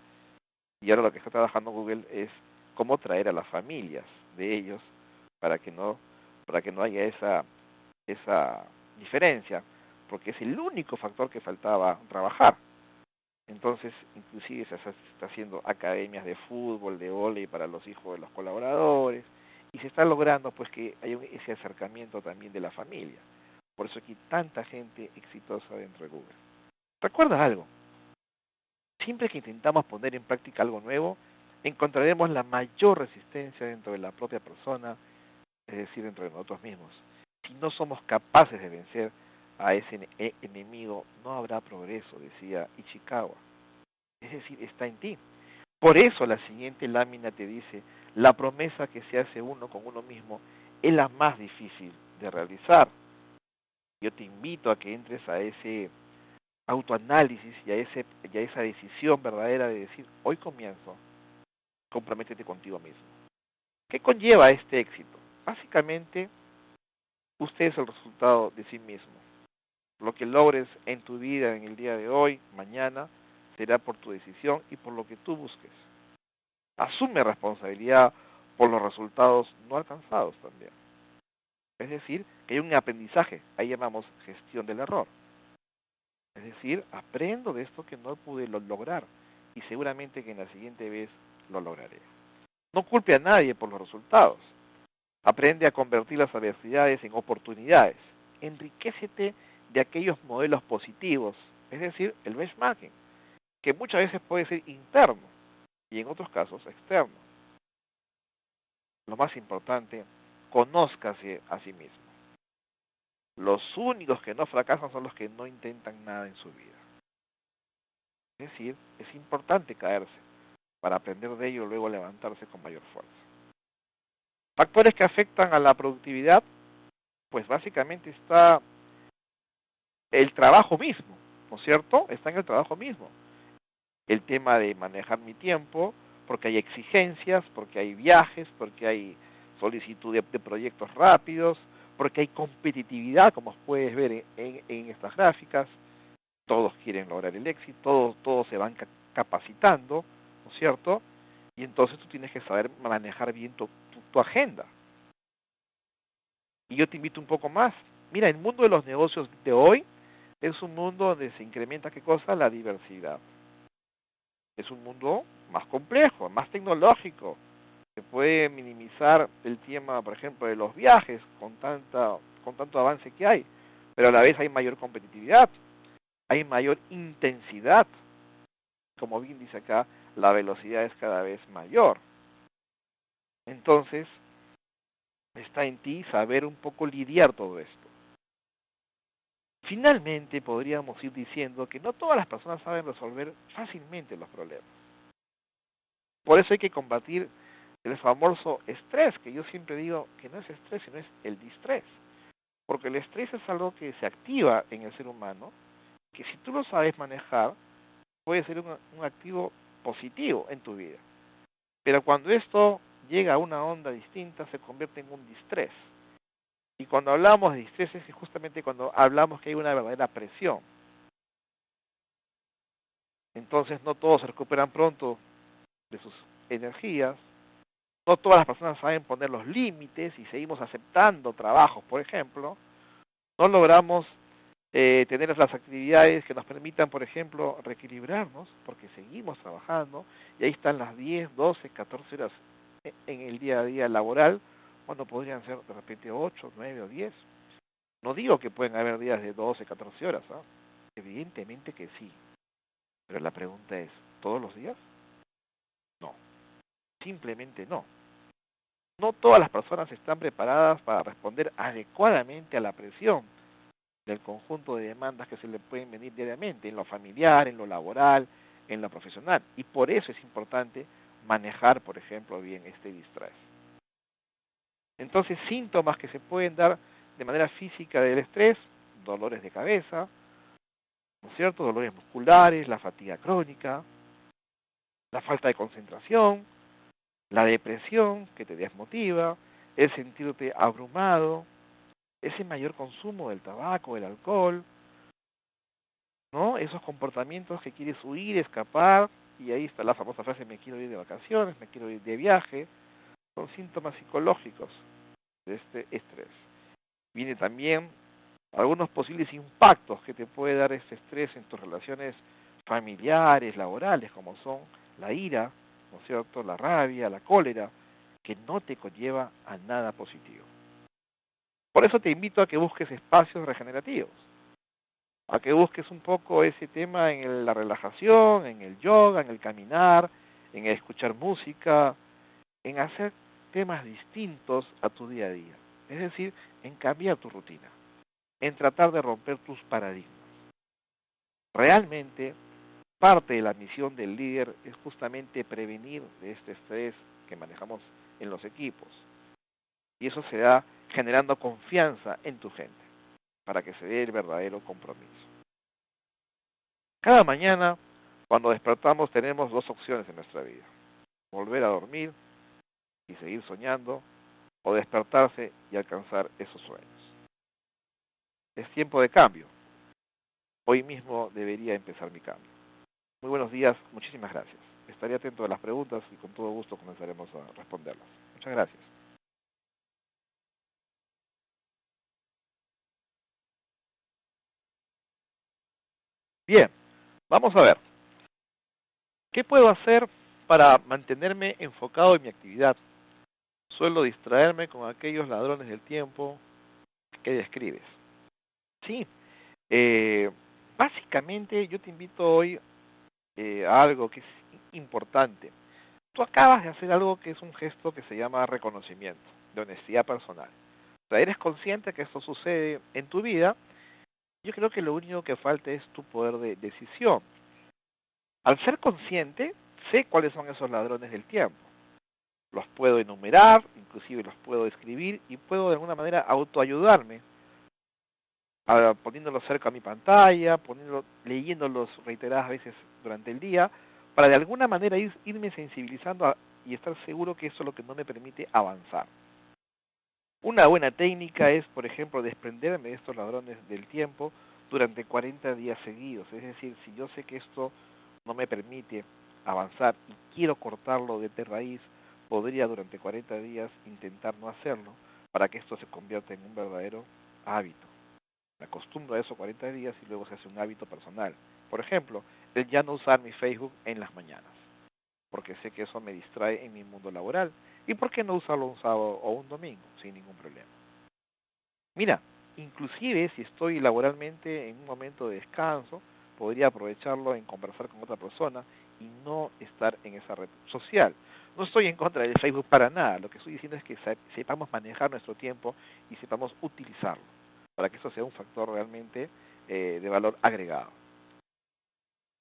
Y ahora lo que está trabajando Google es cómo traer a las familias de ellos para que no haya esa diferencia, porque es el único factor que faltaba trabajar. Entonces, inclusive se está haciendo academias de fútbol, de vóley para los hijos de los colaboradores, y se está logrando pues que haya ese acercamiento también de la familia. Por eso aquí tanta gente exitosa dentro de Google. Recuerda algo, siempre que intentamos poner en práctica algo nuevo, encontraremos la mayor resistencia dentro de la propia persona, es decir, dentro de nosotros mismos. Si no somos capaces de vencer a ese enemigo, no habrá progreso, decía Ichikawa. Es decir, está en ti. Por eso la siguiente lámina te dice, la promesa que se hace uno con uno mismo es la más difícil de realizar. Yo te invito a que entres a ese autoanálisis y a esa decisión verdadera de decir, hoy comienzo, comprométete contigo mismo. ¿Qué conlleva este éxito? Básicamente, usted es el resultado de sí mismo. Lo que logres en tu vida en el día de hoy, mañana, será por tu decisión y por lo que tú busques. Asume responsabilidad por los resultados no alcanzados también. Es decir, que hay un aprendizaje, ahí llamamos gestión del error. Es decir, aprendo de esto que no pude lograr y seguramente que en la siguiente vez lo lograré. No culpe a nadie por los resultados. Aprende a convertir las adversidades en oportunidades. Enriquécete de aquellos modelos positivos, es decir, el benchmarking, que muchas veces puede ser interno y en otros casos externo. Lo más importante, conózcase a sí mismo. Los únicos que no fracasan son los que no intentan nada en su vida. Es decir, es importante caerse para aprender de ello y luego levantarse con mayor fuerza. Factores que afectan a la productividad, pues básicamente está el trabajo mismo, ¿no es cierto? Está en el trabajo mismo. El tema de manejar mi tiempo, porque hay exigencias, porque hay viajes, porque hay solicitud de proyectos rápidos, porque hay competitividad, como puedes ver en estas gráficas. Todos quieren lograr el éxito, todos se van capacitando, ¿no es cierto? Y entonces tú tienes que saber manejar bien tu agenda. Y yo te invito un poco más. Mira, el mundo de los negocios de hoy es un mundo donde se incrementa, ¿qué cosa? La diversidad. Es un mundo más complejo, más tecnológico, Se puede minimizar el tema, por ejemplo, de los viajes con tanto avance que hay, pero a la vez hay mayor competitividad, hay mayor intensidad. Como bien dice acá, la velocidad es cada vez mayor. Entonces, está en ti saber un poco lidiar todo esto. Finalmente, podríamos ir diciendo que no todas las personas saben resolver fácilmente los problemas. Por eso hay que combatir el famoso estrés, que yo siempre digo que no es estrés, sino es el distrés. Porque el estrés es algo que se activa en el ser humano, que si tú lo sabes manejar, puede ser un activo positivo en tu vida. Pero cuando esto llega a una onda distinta, se convierte en un distrés. Y cuando hablamos de distrés es justamente cuando hablamos que hay una verdadera presión. Entonces no todos se recuperan pronto de sus energías, no todas las personas saben poner los límites y seguimos aceptando trabajos, por ejemplo, no logramos tener las actividades que nos permitan, por ejemplo, reequilibrarnos, porque seguimos trabajando, y ahí están las 10, 12, 14 horas en el día a día laboral, cuando podrían ser de repente 8, 9 o 10. No digo que pueden haber días de 12, 14 horas, ¿ah? Evidentemente que sí, pero la pregunta es, ¿todos los días? No, simplemente no. No todas las personas están preparadas para responder adecuadamente a la presión del conjunto de demandas que se le pueden venir diariamente, en lo familiar, en lo laboral, en lo profesional. Y por eso es importante manejar, por ejemplo, bien este distrés. Entonces, síntomas que se pueden dar de manera física del estrés, dolores de cabeza, ¿no es cierto? Dolores musculares, la fatiga crónica, la falta de concentración, la depresión que te desmotiva, el sentirte abrumado, ese mayor consumo del tabaco, del alcohol, ¿no? Esos comportamientos que quieres huir, escapar, y ahí está la famosa frase, me quiero ir de vacaciones, me quiero ir de viaje, son síntomas psicológicos de este estrés. Viene también algunos posibles impactos que te puede dar este estrés en tus relaciones familiares, laborales, como son la ira, ¿no es cierto?, la rabia, la cólera, que no te conlleva a nada positivo. Por eso te invito a que busques espacios regenerativos, a que busques un poco ese tema en la relajación, en el yoga, en el caminar, en el escuchar música, en hacer temas distintos a tu día a día. Es decir, en cambiar tu rutina, en tratar de romper tus paradigmas. Realmente, parte de la misión del líder es justamente prevenir de este estrés que manejamos en los equipos. Y eso se da generando confianza en tu gente, para que se dé el verdadero compromiso. Cada mañana, cuando despertamos, tenemos dos opciones en nuestra vida. Volver a dormir y seguir soñando, o despertarse y alcanzar esos sueños. Es tiempo de cambio. Hoy mismo debería empezar mi cambio. Muy buenos días, muchísimas gracias. Estaré atento a las preguntas y con todo gusto comenzaremos a responderlas. Muchas gracias. Bien, vamos a ver. ¿Qué puedo hacer para mantenerme enfocado en mi actividad? Suelo distraerme con aquellos ladrones del tiempo que describes. Sí, eh, básicamente yo te invito hoy a algo que es importante. Tú acabas de hacer algo que es un gesto que se llama reconocimiento, de honestidad personal. O sea, eres consciente que esto sucede en tu vida. Yo creo que lo único que falta es tu poder de decisión. Al ser consciente, sé cuáles son esos ladrones del tiempo. Los puedo enumerar, inclusive los puedo escribir y puedo de alguna manera autoayudarme, poniéndolos cerca a mi pantalla, leyéndolos reiteradas veces durante el día, para de alguna manera irme sensibilizando y estar seguro que eso es lo que no me permite avanzar. Una buena técnica es, por ejemplo, desprenderme de estos ladrones del tiempo durante 40 días seguidos. Es decir, si yo sé que esto no me permite avanzar y quiero cortarlo de raíz, podría durante 40 días intentar no hacerlo para que esto se convierta en un verdadero hábito. Me acostumbro a eso 40 días y luego se hace un hábito personal. Por ejemplo, el ya no usar mi Facebook en las mañanas. porque sé que eso me distrae en mi mundo laboral. ¿Y por qué no usarlo un sábado o un domingo sin ningún problema? Mira, inclusive si estoy laboralmente en un momento de descanso, podría aprovecharlo en conversar con otra persona y no estar en esa red social. No estoy en contra del Facebook para nada, lo que estoy diciendo es que sepamos manejar nuestro tiempo y sepamos utilizarlo, para que eso sea un factor realmente de valor agregado.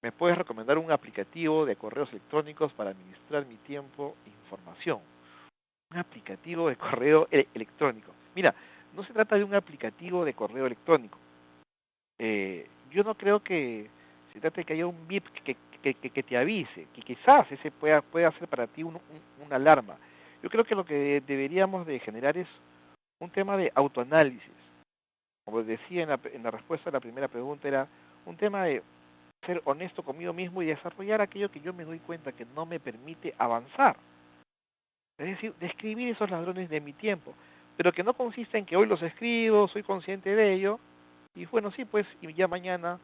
¿Me puedes recomendar un aplicativo de correos electrónicos para administrar mi tiempo e información? Un aplicativo de correo electrónico. Mira, no se trata de un aplicativo de correo electrónico. Yo no creo que se trate de que haya un bip que te avise, que quizás ese pueda ser para ti una alarma. Yo creo que lo que deberíamos de generar es un tema de autoanálisis. Como decía en la respuesta a la primera pregunta, era un tema de ser honesto conmigo mismo y desarrollar aquello que yo me doy cuenta que no me permite avanzar. Es decir, describir esos ladrones de mi tiempo, pero que no consiste en que hoy los escribo, soy consciente de ello, y bueno, sí, pues, y ya mañana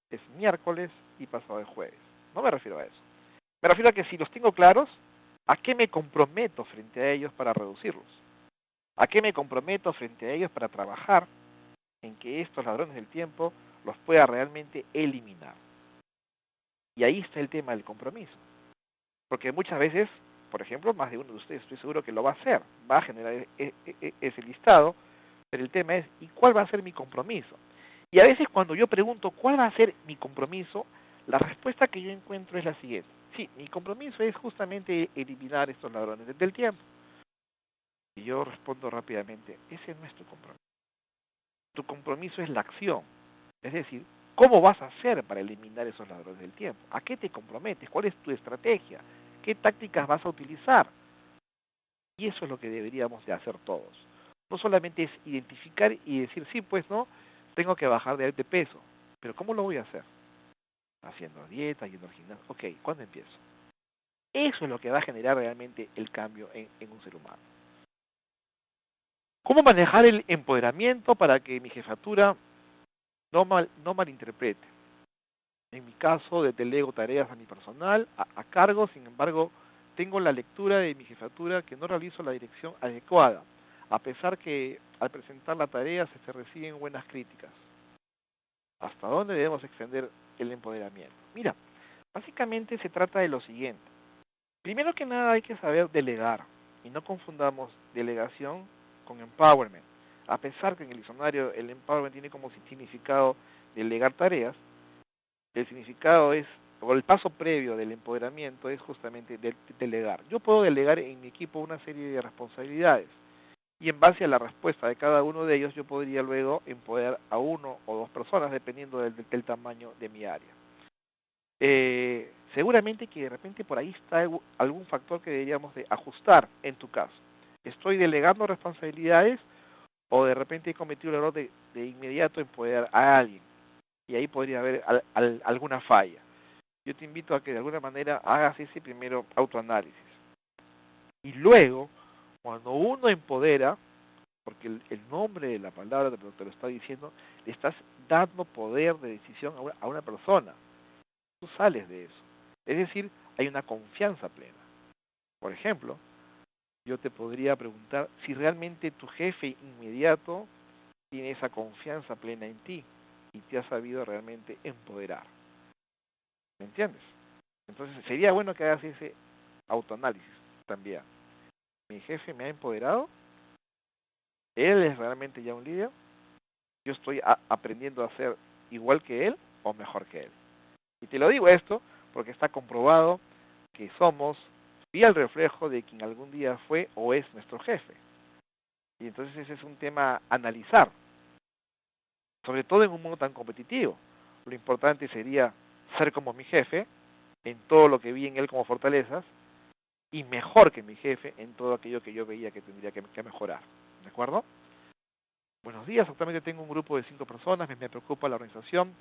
es miércoles y pasado es jueves. No me refiero a eso. Me refiero a que si los tengo claros, ¿a qué me comprometo frente a ellos para reducirlos? ¿A qué me comprometo frente a ellos para trabajar en que estos ladrones del tiempo los pueda realmente eliminar? Y ahí está el tema del compromiso. Porque muchas veces, por ejemplo, más de uno de ustedes estoy seguro que lo va a hacer, va a generar ese listado, pero el tema es, ¿y cuál va a ser mi compromiso? Y a veces cuando yo pregunto, ¿cuál va a ser mi compromiso? La respuesta que yo encuentro es la siguiente. Sí, mi compromiso es justamente eliminar estos ladrones del tiempo. Y yo respondo rápidamente, ese no es tu compromiso. Tu compromiso es la acción. Es decir, ¿cómo vas a hacer para eliminar esos ladrones del tiempo? ¿A qué te comprometes? ¿Cuál es tu estrategia? ¿Qué tácticas vas a utilizar? Y eso es lo que deberíamos de hacer todos. No solamente es identificar y decir, sí, pues no, tengo que bajar de peso. Pero ¿cómo lo voy a hacer? Haciendo dieta, yendo al gimnasio. Ok, ¿cuándo empiezo? Eso es lo que va a generar realmente el cambio en un ser humano. ¿Cómo manejar el empoderamiento para que mi jefatura no malinterprete? En mi caso, delego tareas a mi personal a cargo, sin embargo, tengo la lectura de mi jefatura que no realizo la dirección adecuada, a pesar que al presentar la tarea se reciben buenas críticas. ¿Hasta dónde debemos extender el empoderamiento? Mira, básicamente se trata de lo siguiente. Primero que nada hay que saber delegar, y no confundamos delegación con empowerment. A pesar que en el diccionario el empowerment tiene como significado delegar tareas, el significado es, o el paso previo del empoderamiento es justamente delegar. Yo puedo delegar en mi equipo una serie de responsabilidades y en base a la respuesta de cada uno de ellos yo podría luego empoderar a uno o dos personas dependiendo del tamaño de mi área. Seguramente que de repente por ahí está algún factor que deberíamos de ajustar en tu caso. ¿Estoy delegando responsabilidades o de repente he cometido el error de inmediato empoderar a alguien? Y ahí podría haber alguna falla. Yo te invito a que de alguna manera hagas ese primero autoanálisis. Y luego, cuando uno empodera, porque el nombre de la palabra te lo está diciendo, le estás dando poder de decisión a una persona. Tú sales de eso. Es decir, hay una confianza plena. Por ejemplo, yo te podría preguntar si realmente tu jefe inmediato tiene esa confianza plena en ti y te ha sabido realmente empoderar. ¿Me entiendes? Entonces sería bueno que hagas ese autoanálisis también. Mi jefe me ha empoderado, él es realmente ya un líder, yo estoy aprendiendo a ser igual que él o mejor que él. Y te lo digo esto porque está comprobado que somos fiel reflejo de quien algún día fue o es nuestro jefe. Y entonces ese es un tema a analizar, sobre todo en un mundo tan competitivo. Lo importante sería ser como mi jefe, en todo lo que vi en él como fortalezas, y mejor que mi jefe en todo aquello que yo veía que tendría que mejorar. ¿De acuerdo? Buenos días, actualmente tengo un grupo de 5 personas, me preocupa la organización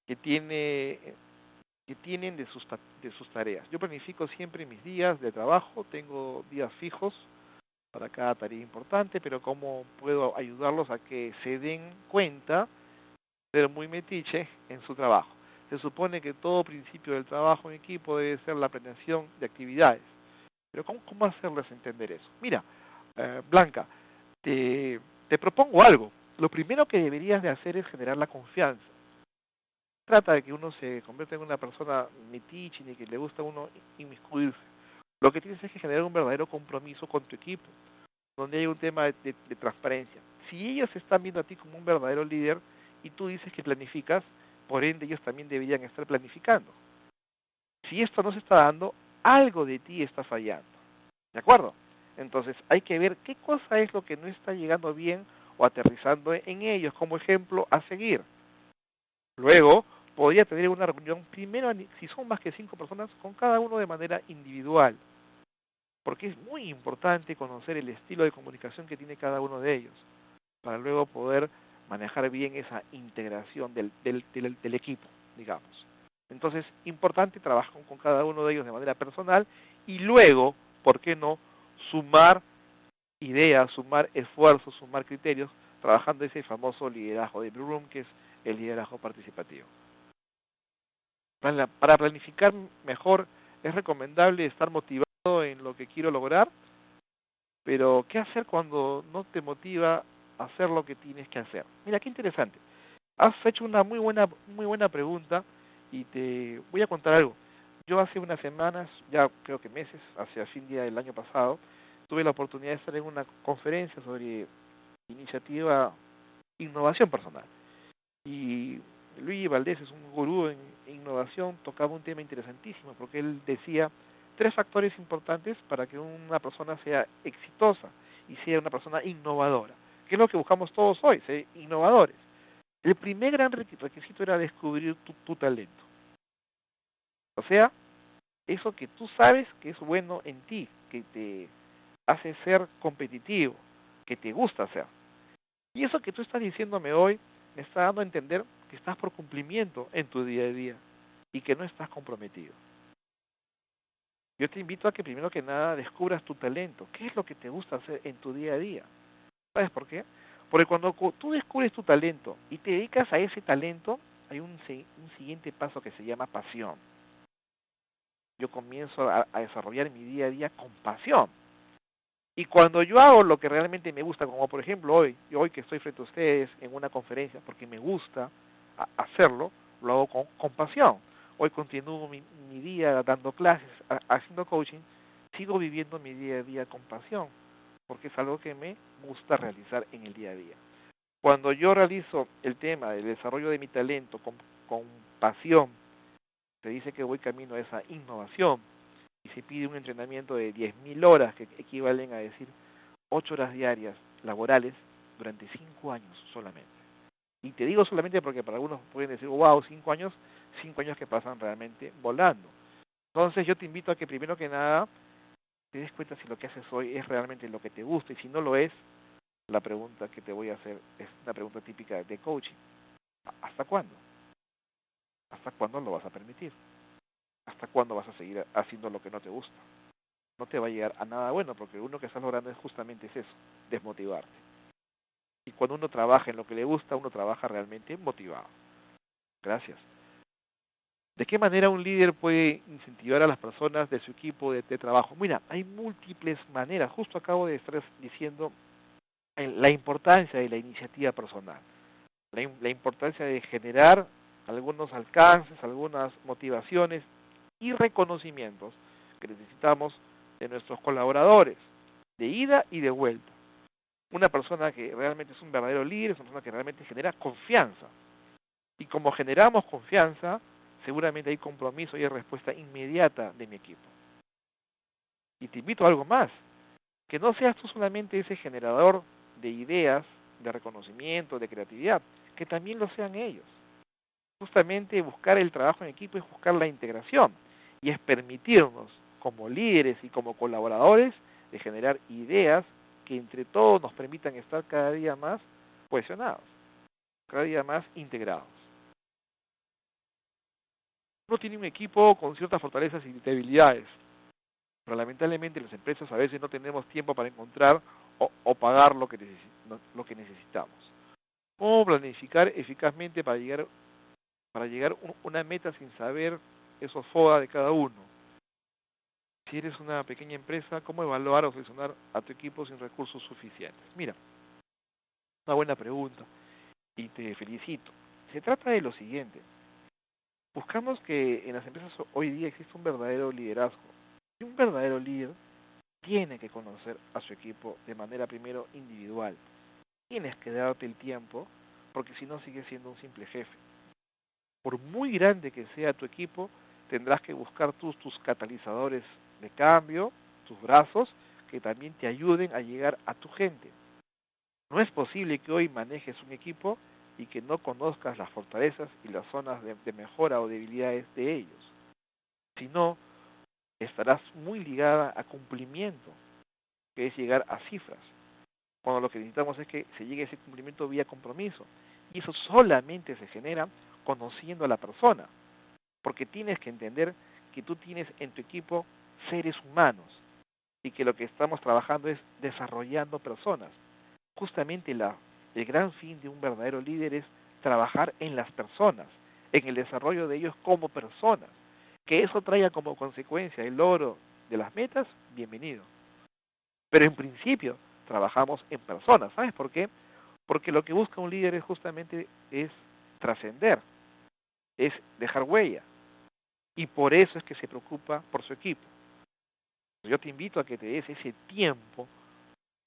que tienen de sus tareas. Yo planifico siempre mis días de trabajo, tengo días fijos para cada tarea importante, pero ¿cómo puedo ayudarlos a que se den cuenta, ser muy metiche en su trabajo? Se supone que todo principio del trabajo en equipo debe ser la planeación de actividades. Pero ¿cómo hacerles entender eso? Mira, Blanca, te propongo algo. Lo primero que deberías de hacer es generar la confianza. Trata de que uno se convierta en una persona metiche ni que le gusta a uno inmiscuirse. Lo que tienes es que generar un verdadero compromiso con tu equipo, donde hay un tema de transparencia. Si ellos están viendo a ti como un verdadero líder y tú dices que planificas, por ende ellos también deberían estar planificando. Si esto no se está dando, algo de ti está fallando. ¿De acuerdo? Entonces hay que ver qué cosa es lo que no está llegando bien o aterrizando en ellos como ejemplo a seguir. Luego, podría tener una reunión, primero, si son más que 5 personas, con cada uno de manera individual, porque es muy importante conocer el estilo de comunicación que tiene cada uno de ellos, para luego poder manejar bien esa integración del equipo, digamos. Entonces, importante trabajar con cada uno de ellos de manera personal y luego, ¿por qué no?, sumar ideas, sumar esfuerzos, sumar criterios, trabajando ese famoso liderazgo de Blue Room, que es el liderazgo participativo. Para planificar mejor es recomendable estar motivado en lo que quiero lograr, pero ¿qué hacer cuando no te motiva a hacer lo que tienes que hacer? Mira, qué interesante. Has hecho una muy buena pregunta y te voy a contar algo. Yo hace unas semanas, ya creo que meses, hacia fin día del año pasado, tuve la oportunidad de estar en una conferencia sobre iniciativa innovación personal. Y Luis Valdés es un gurú en innovación, tocaba un tema interesantísimo, porque él decía 3 factores importantes para que una persona sea exitosa y sea una persona innovadora, que es lo que buscamos todos hoy, ser innovadores. El primer gran requisito era descubrir tu talento. O sea, eso que tú sabes que es bueno en ti, que te hace ser competitivo, que te gusta hacer. Y eso que tú estás diciéndome hoy me está dando a entender que estás por cumplimiento en tu día a día y que no estás comprometido. Yo te invito a que primero que nada descubras tu talento. ¿Qué es lo que te gusta hacer en tu día a día? ¿Sabes por qué? Porque cuando tú descubres tu talento y te dedicas a ese talento, hay un siguiente paso que se llama pasión. Yo comienzo a desarrollar mi día a día con pasión. Y cuando yo hago lo que realmente me gusta, como por ejemplo hoy que estoy frente a ustedes en una conferencia, porque me gusta hacerlo, lo hago con pasión. Hoy continúo mi día dando clases, haciendo coaching, sigo viviendo mi día a día con pasión, porque es algo que me gusta realizar en el día a día. Cuando yo realizo el tema del desarrollo de mi talento con pasión, se dice que voy camino a esa innovación, y se pide un entrenamiento de 10.000 horas, que equivalen a decir 8 horas diarias laborales durante 5 años solamente. Y te digo solamente porque para algunos pueden decir, wow, 5 años que pasan realmente volando. Entonces yo te invito a que primero que nada te des cuenta si lo que haces hoy es realmente lo que te gusta, y si no lo es, la pregunta que te voy a hacer es una pregunta típica de coaching. ¿Hasta cuándo? ¿Hasta cuándo lo vas a permitir? ¿Hasta cuándo vas a seguir haciendo lo que no te gusta? No te va a llegar a nada bueno, porque uno que estás logrando es justamente eso, desmotivarte. Y cuando uno trabaja en lo que le gusta, uno trabaja realmente motivado. Gracias. ¿De qué manera un líder puede incentivar a las personas de su equipo de trabajo? Mira, hay múltiples maneras. Justo acabo de estar diciendo la importancia de la iniciativa personal, la importancia de generar algunos alcances, algunas motivaciones y reconocimientos que necesitamos de nuestros colaboradores, de ida y de vuelta. Una persona que realmente es un verdadero líder es una persona que realmente genera confianza. Y como generamos confianza, seguramente hay compromiso y hay respuesta inmediata de mi equipo. Y te invito a algo más, que no seas tú solamente ese generador de ideas, de reconocimiento, de creatividad, que también lo sean ellos. Justamente buscar el trabajo en equipo es buscar la integración y es permitirnos como líderes y como colaboradores de generar ideas que entre todos nos permitan estar cada día más cohesionados, cada día más integrados. Uno tiene un equipo con ciertas fortalezas y debilidades, pero lamentablemente las empresas a veces no tenemos tiempo para encontrar o pagar lo que necesitamos. ¿Cómo planificar eficazmente para llegar para llegar a una meta sin saber esos FODA de cada uno. Si eres una pequeña empresa, ¿cómo evaluar o seleccionar a tu equipo sin recursos suficientes? Mira, una buena pregunta y te felicito. Se trata de lo siguiente. Buscamos que en las empresas hoy día existe un verdadero liderazgo. Y un verdadero líder tiene que conocer a su equipo de manera primero individual. Tienes que darte el tiempo, porque si no sigues siendo un simple jefe. Por muy grande que sea tu equipo, tendrás que buscar tus catalizadores de cambio, tus brazos, que también te ayuden a llegar a tu gente. No es posible que hoy manejes un equipo y que no conozcas las fortalezas y las zonas de mejora o debilidades de ellos. Si no, estarás muy ligada a cumplimiento, que es llegar a cifras, cuando lo que necesitamos es que se llegue a ese cumplimiento vía compromiso. Y eso solamente se genera conociendo a la persona, porque tienes que entender que tú tienes en tu equipo seres humanos y que lo que estamos trabajando es desarrollando personas. Justamente el gran fin de un verdadero líder es trabajar en las personas, en el desarrollo de ellos como personas. Que eso traiga como consecuencia el logro de las metas, bienvenido. Pero en principio trabajamos en personas. ¿Sabes por qué? Porque lo que busca un líder es justamente es trascender, es dejar huella. Y por eso es que se preocupa por su equipo. Yo te invito a que te des ese tiempo,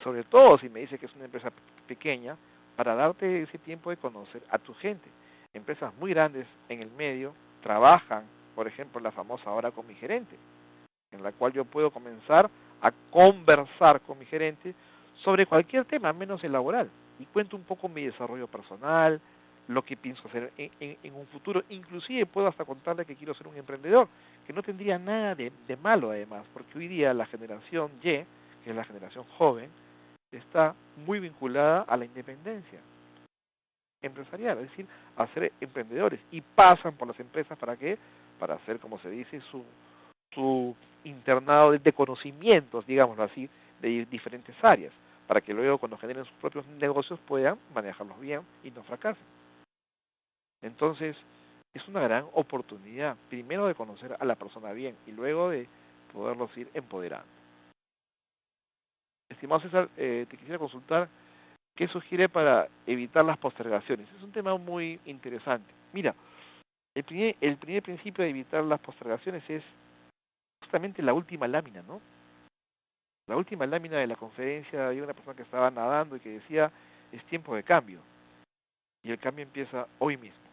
sobre todo si me dices que es una empresa pequeña, para darte ese tiempo de conocer a tu gente. Empresas muy grandes en el medio trabajan, por ejemplo, la famosa hora con mi gerente, en la cual yo puedo comenzar a conversar con mi gerente sobre cualquier tema, menos el laboral, y cuento un poco mi desarrollo personal, lo que pienso hacer en un futuro. Inclusive puedo hasta contarle que quiero ser un emprendedor, que no tendría nada de malo además, porque hoy día la generación Y, que es la generación joven, está muy vinculada a la independencia empresarial, es decir, a ser emprendedores, y pasan por las empresas. ¿Para qué? Para hacer, como se dice, su internado de conocimientos, digámoslo así, de diferentes áreas, para que luego cuando generen sus propios negocios puedan manejarlos bien y no fracasen. Entonces, es una gran oportunidad, primero de conocer a la persona bien y luego de poderlos ir empoderando. Estimado César, te quisiera consultar qué sugiere para evitar las postergaciones. Es un tema muy interesante. Mira, el primer principio de evitar las postergaciones es justamente la última lámina, ¿no? La última lámina de la conferencia había una persona que estaba nadando y que decía, es tiempo de cambio. Y el cambio empieza hoy mismo.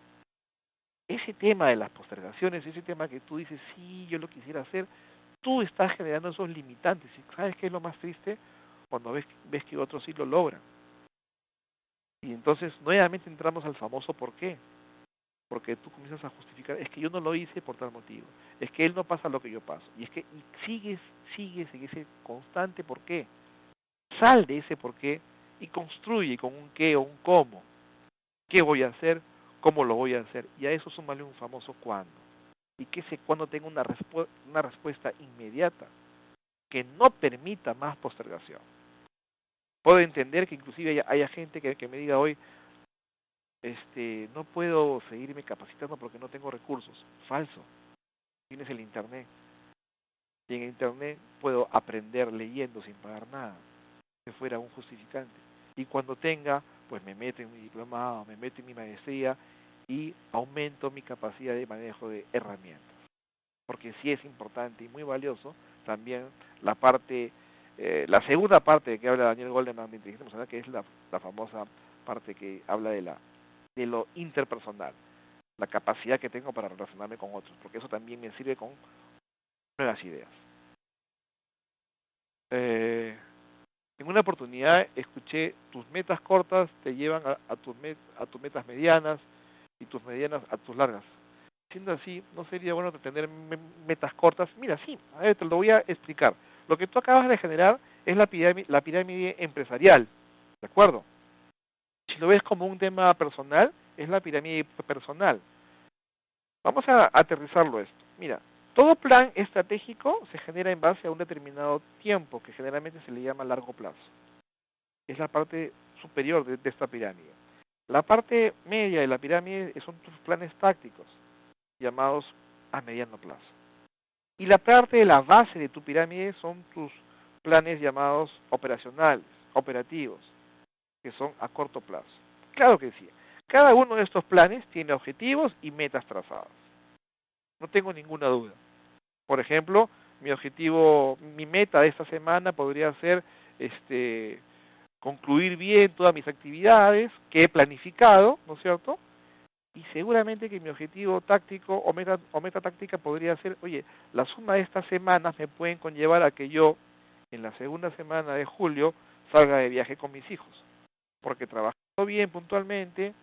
Ese tema de las postergaciones, ese tema que tú dices, sí, yo lo quisiera hacer, tú estás generando esos limitantes. ¿Y sabes qué es lo más triste? Cuando ves que otros sí lo logran. Y entonces nuevamente entramos al famoso por qué. Porque tú comienzas a justificar, es que yo no lo hice por tal motivo, es que él no pasa lo que yo paso. Y es que sigues en ese constante por qué. Sal de ese por qué y construye con un qué o un cómo. ¿Qué voy a hacer? ¿Cómo lo voy a hacer? Y a eso súmale un famoso cuándo. Y que ese cuándo tenga una respuesta inmediata que no permita más postergación. Puedo entender que inclusive haya gente que me diga hoy, no puedo seguirme capacitando porque no tengo recursos. Falso. Tienes el internet. Y en internet puedo aprender leyendo sin pagar nada, que fuera un justificante. Y cuando tenga, pues me meto en mi diplomado, me meto en mi maestría y aumento mi capacidad de manejo de herramientas. Porque sí es importante y muy valioso también la segunda parte que habla Daniel Goleman de inteligencia emocional, que es la famosa parte que habla de lo interpersonal, la capacidad que tengo para relacionarme con otros, porque eso también me sirve con nuevas ideas. En una oportunidad escuché, tus metas cortas te llevan a tus metas medianas y tus medianas a tus largas. Siendo así, ¿no sería bueno tener metas cortas? Mira, sí, a ver, te lo voy a explicar. Lo que tú acabas de generar es la pirámide empresarial, ¿de acuerdo? Si lo ves como un tema personal, es la pirámide personal. Vamos a aterrizarlo esto. Mira, todo plan estratégico se genera en base a un determinado tiempo, que generalmente se le llama largo plazo. Es la parte superior de esta pirámide. La parte media de la pirámide son tus planes tácticos, llamados a mediano plazo. Y la parte de la base de tu pirámide son tus planes llamados operacionales, operativos, que son a corto plazo. Claro que sí. Cada uno de estos planes tiene objetivos y metas trazadas. No tengo ninguna duda. Por ejemplo, mi meta de esta semana podría ser concluir bien todas mis actividades que he planificado, ¿no es cierto? Y seguramente que mi objetivo táctico o meta táctica podría ser, oye, la suma de estas semanas me pueden conllevar a que yo, en la segunda semana de julio, salga de viaje con mis hijos. Porque trabajando bien puntualmente,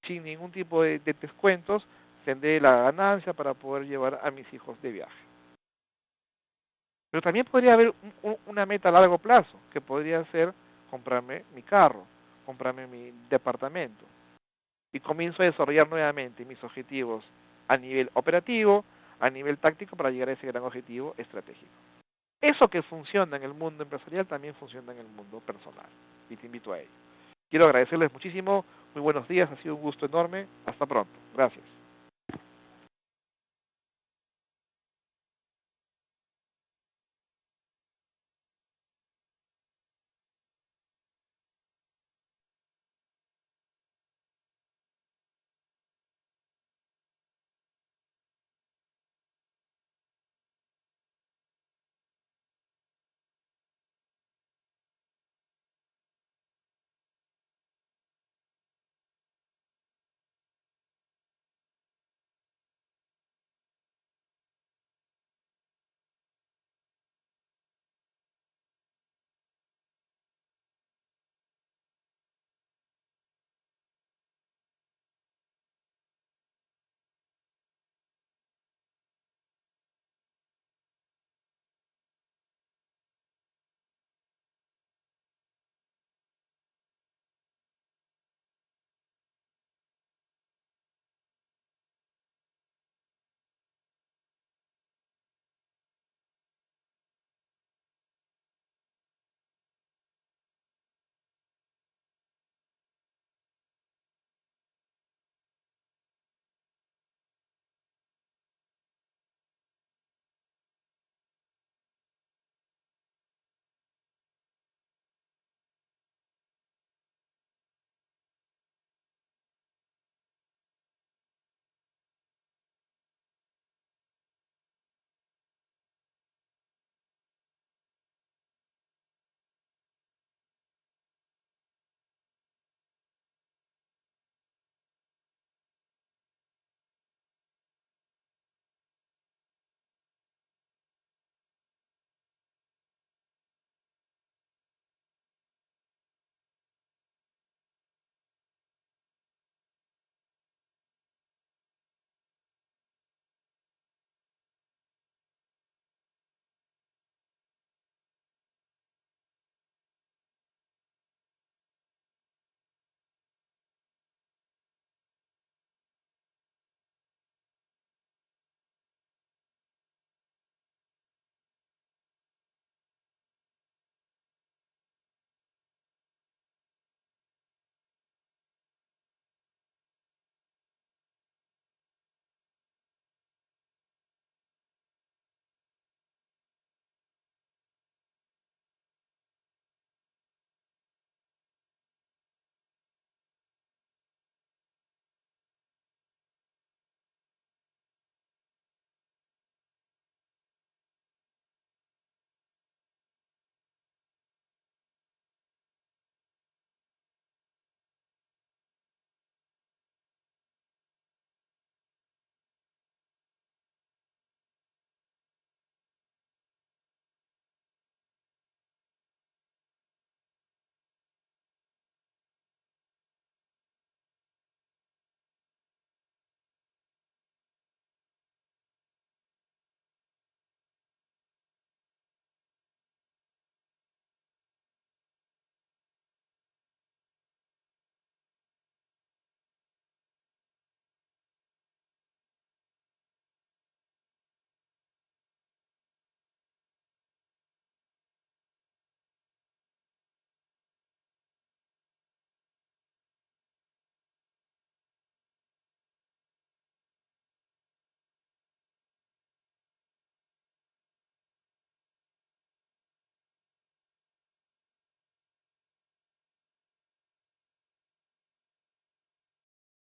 sin ningún tipo de descuentos, tendré la ganancia para poder llevar a mis hijos de viaje. Pero también podría haber una meta a largo plazo, que podría ser comprarme mi carro, comprarme mi departamento. Y comienzo a desarrollar nuevamente mis objetivos a nivel operativo, a nivel táctico, para llegar a ese gran objetivo estratégico. Eso que funciona en el mundo empresarial también funciona en el mundo personal. Y te invito a ello. Quiero agradecerles muchísimo. Muy buenos días. Ha sido un gusto enorme. Hasta pronto. Gracias.